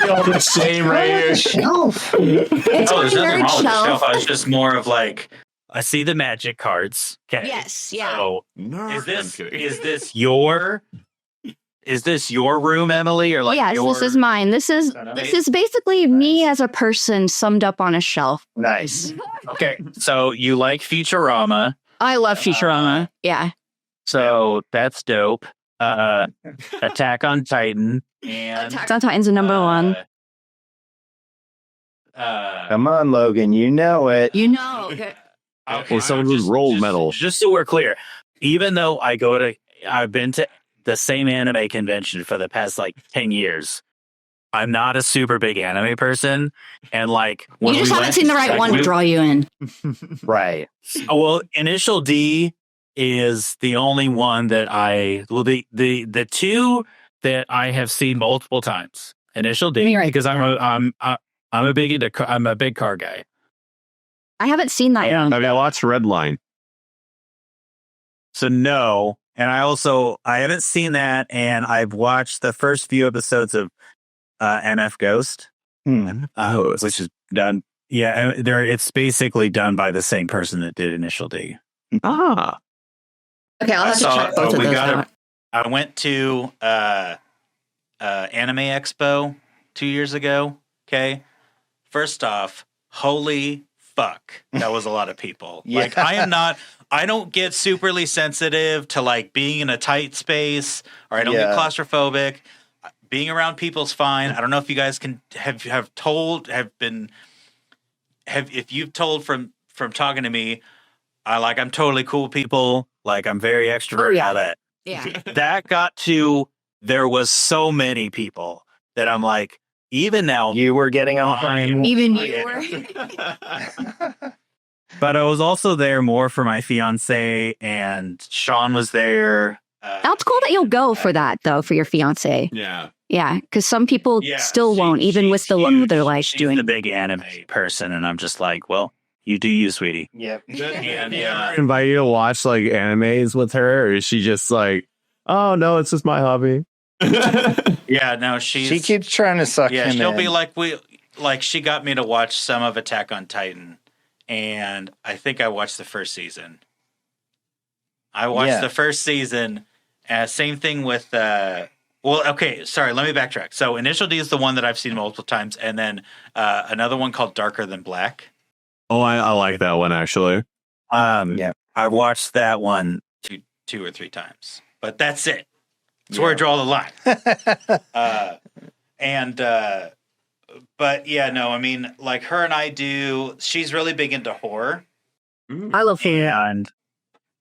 So, Shame right here. Shelf. It's there's nothing wrong with the shelf. shelf. I was just more of like, I see the magic cards. Okay. Yes, yeah. So is this your room, Emily, or like yes, this is mine. This is basically me as a person summed up on a shelf. Nice. Okay, so you like Futurama. I love Futurama. Yeah. So that's dope. Attack on Titan. And Attack on Titan's a number one. Come on, Logan. You know it. You know. Or someone who's rolled metal. Just so we're clear, even though I've been to the same anime convention for the past like 10 years. I'm not a super big anime person, and like you just haven't seen the right one to draw you in. Right. Well, Initial D is the only one that the two that I have seen multiple times. Initial D, because I'm a big car guy. I haven't seen that yet. I mean, I watched Redline. So no, and I haven't seen that, and I've watched the first few episodes of MF Ghost, which is done. Yeah, it's basically done by the same person that did Initial D. Ah, okay, I'll have to check both of those out. I went to Anime Expo 2 years ago. Okay, first off, holy fuck, that was a lot of people. Like, I don't get superly sensitive to like being in a tight space, or I don't get claustrophobic. Being around people's fine. I don't know if you guys can if you've told from talking to me, I'm totally cool with people. Like, I'm very extroverted. All that. Yeah. That got to, there was so many people that I'm like, even now You were getting on. Even you were. but I was also there more for my fiance, and Sean was there. That's cool that you'll go for that, though, for your fiance. yeah. Yeah, because some people still won't, even with the love their life She's doing. the big anime person, and I'm just like, well, you do you, sweetie. Yep. Invite you to watch like animes with her, or is she just like, oh no, it's just my hobby? Yeah, no, she keeps trying to suck him she'll in. be like, she got me to watch some of Attack on Titan, and I think I watched the first season. I watched the first season. Same thing with okay, sorry, let me backtrack. So Initial D is the one that I've seen multiple times, and then another one called Darker Than Black. Oh, I like that one actually. I watched that one Two 2 or 3 times, but that's it. That's where I draw the line. But yeah, no, I mean, like her and I do. She's really big into horror. I love horror. And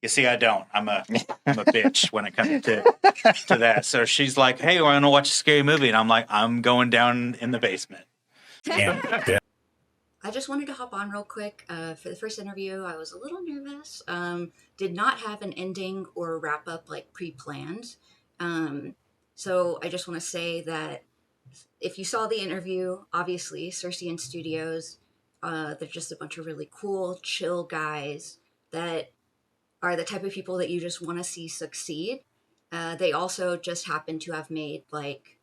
You see, I don't. I'm a bitch when it comes to that. So she's like, "Hey, we're gonna watch a scary movie," and I'm like, "I'm going down in the basement." yeah. I just wanted to hop on real quick. For the first interview, I was a little nervous. Did not have an ending or wrap up like pre-planned. So I just want to say that if you saw the interview, obviously Circean Studios, they're just a bunch of really cool, chill guys that are the type of people that you just want to see succeed. They also just happen to have made like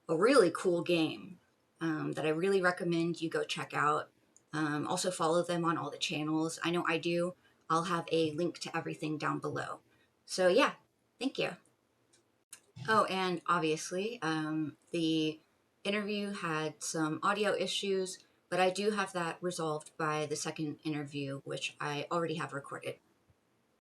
a really cool game that I really recommend you go check out. Also follow them on all the channels. I know I do. I'll have a link to everything down below. So yeah, thank you. Oh, and obviously, the interview had some audio issues, but I do have that resolved by the second interview, which I already have recorded.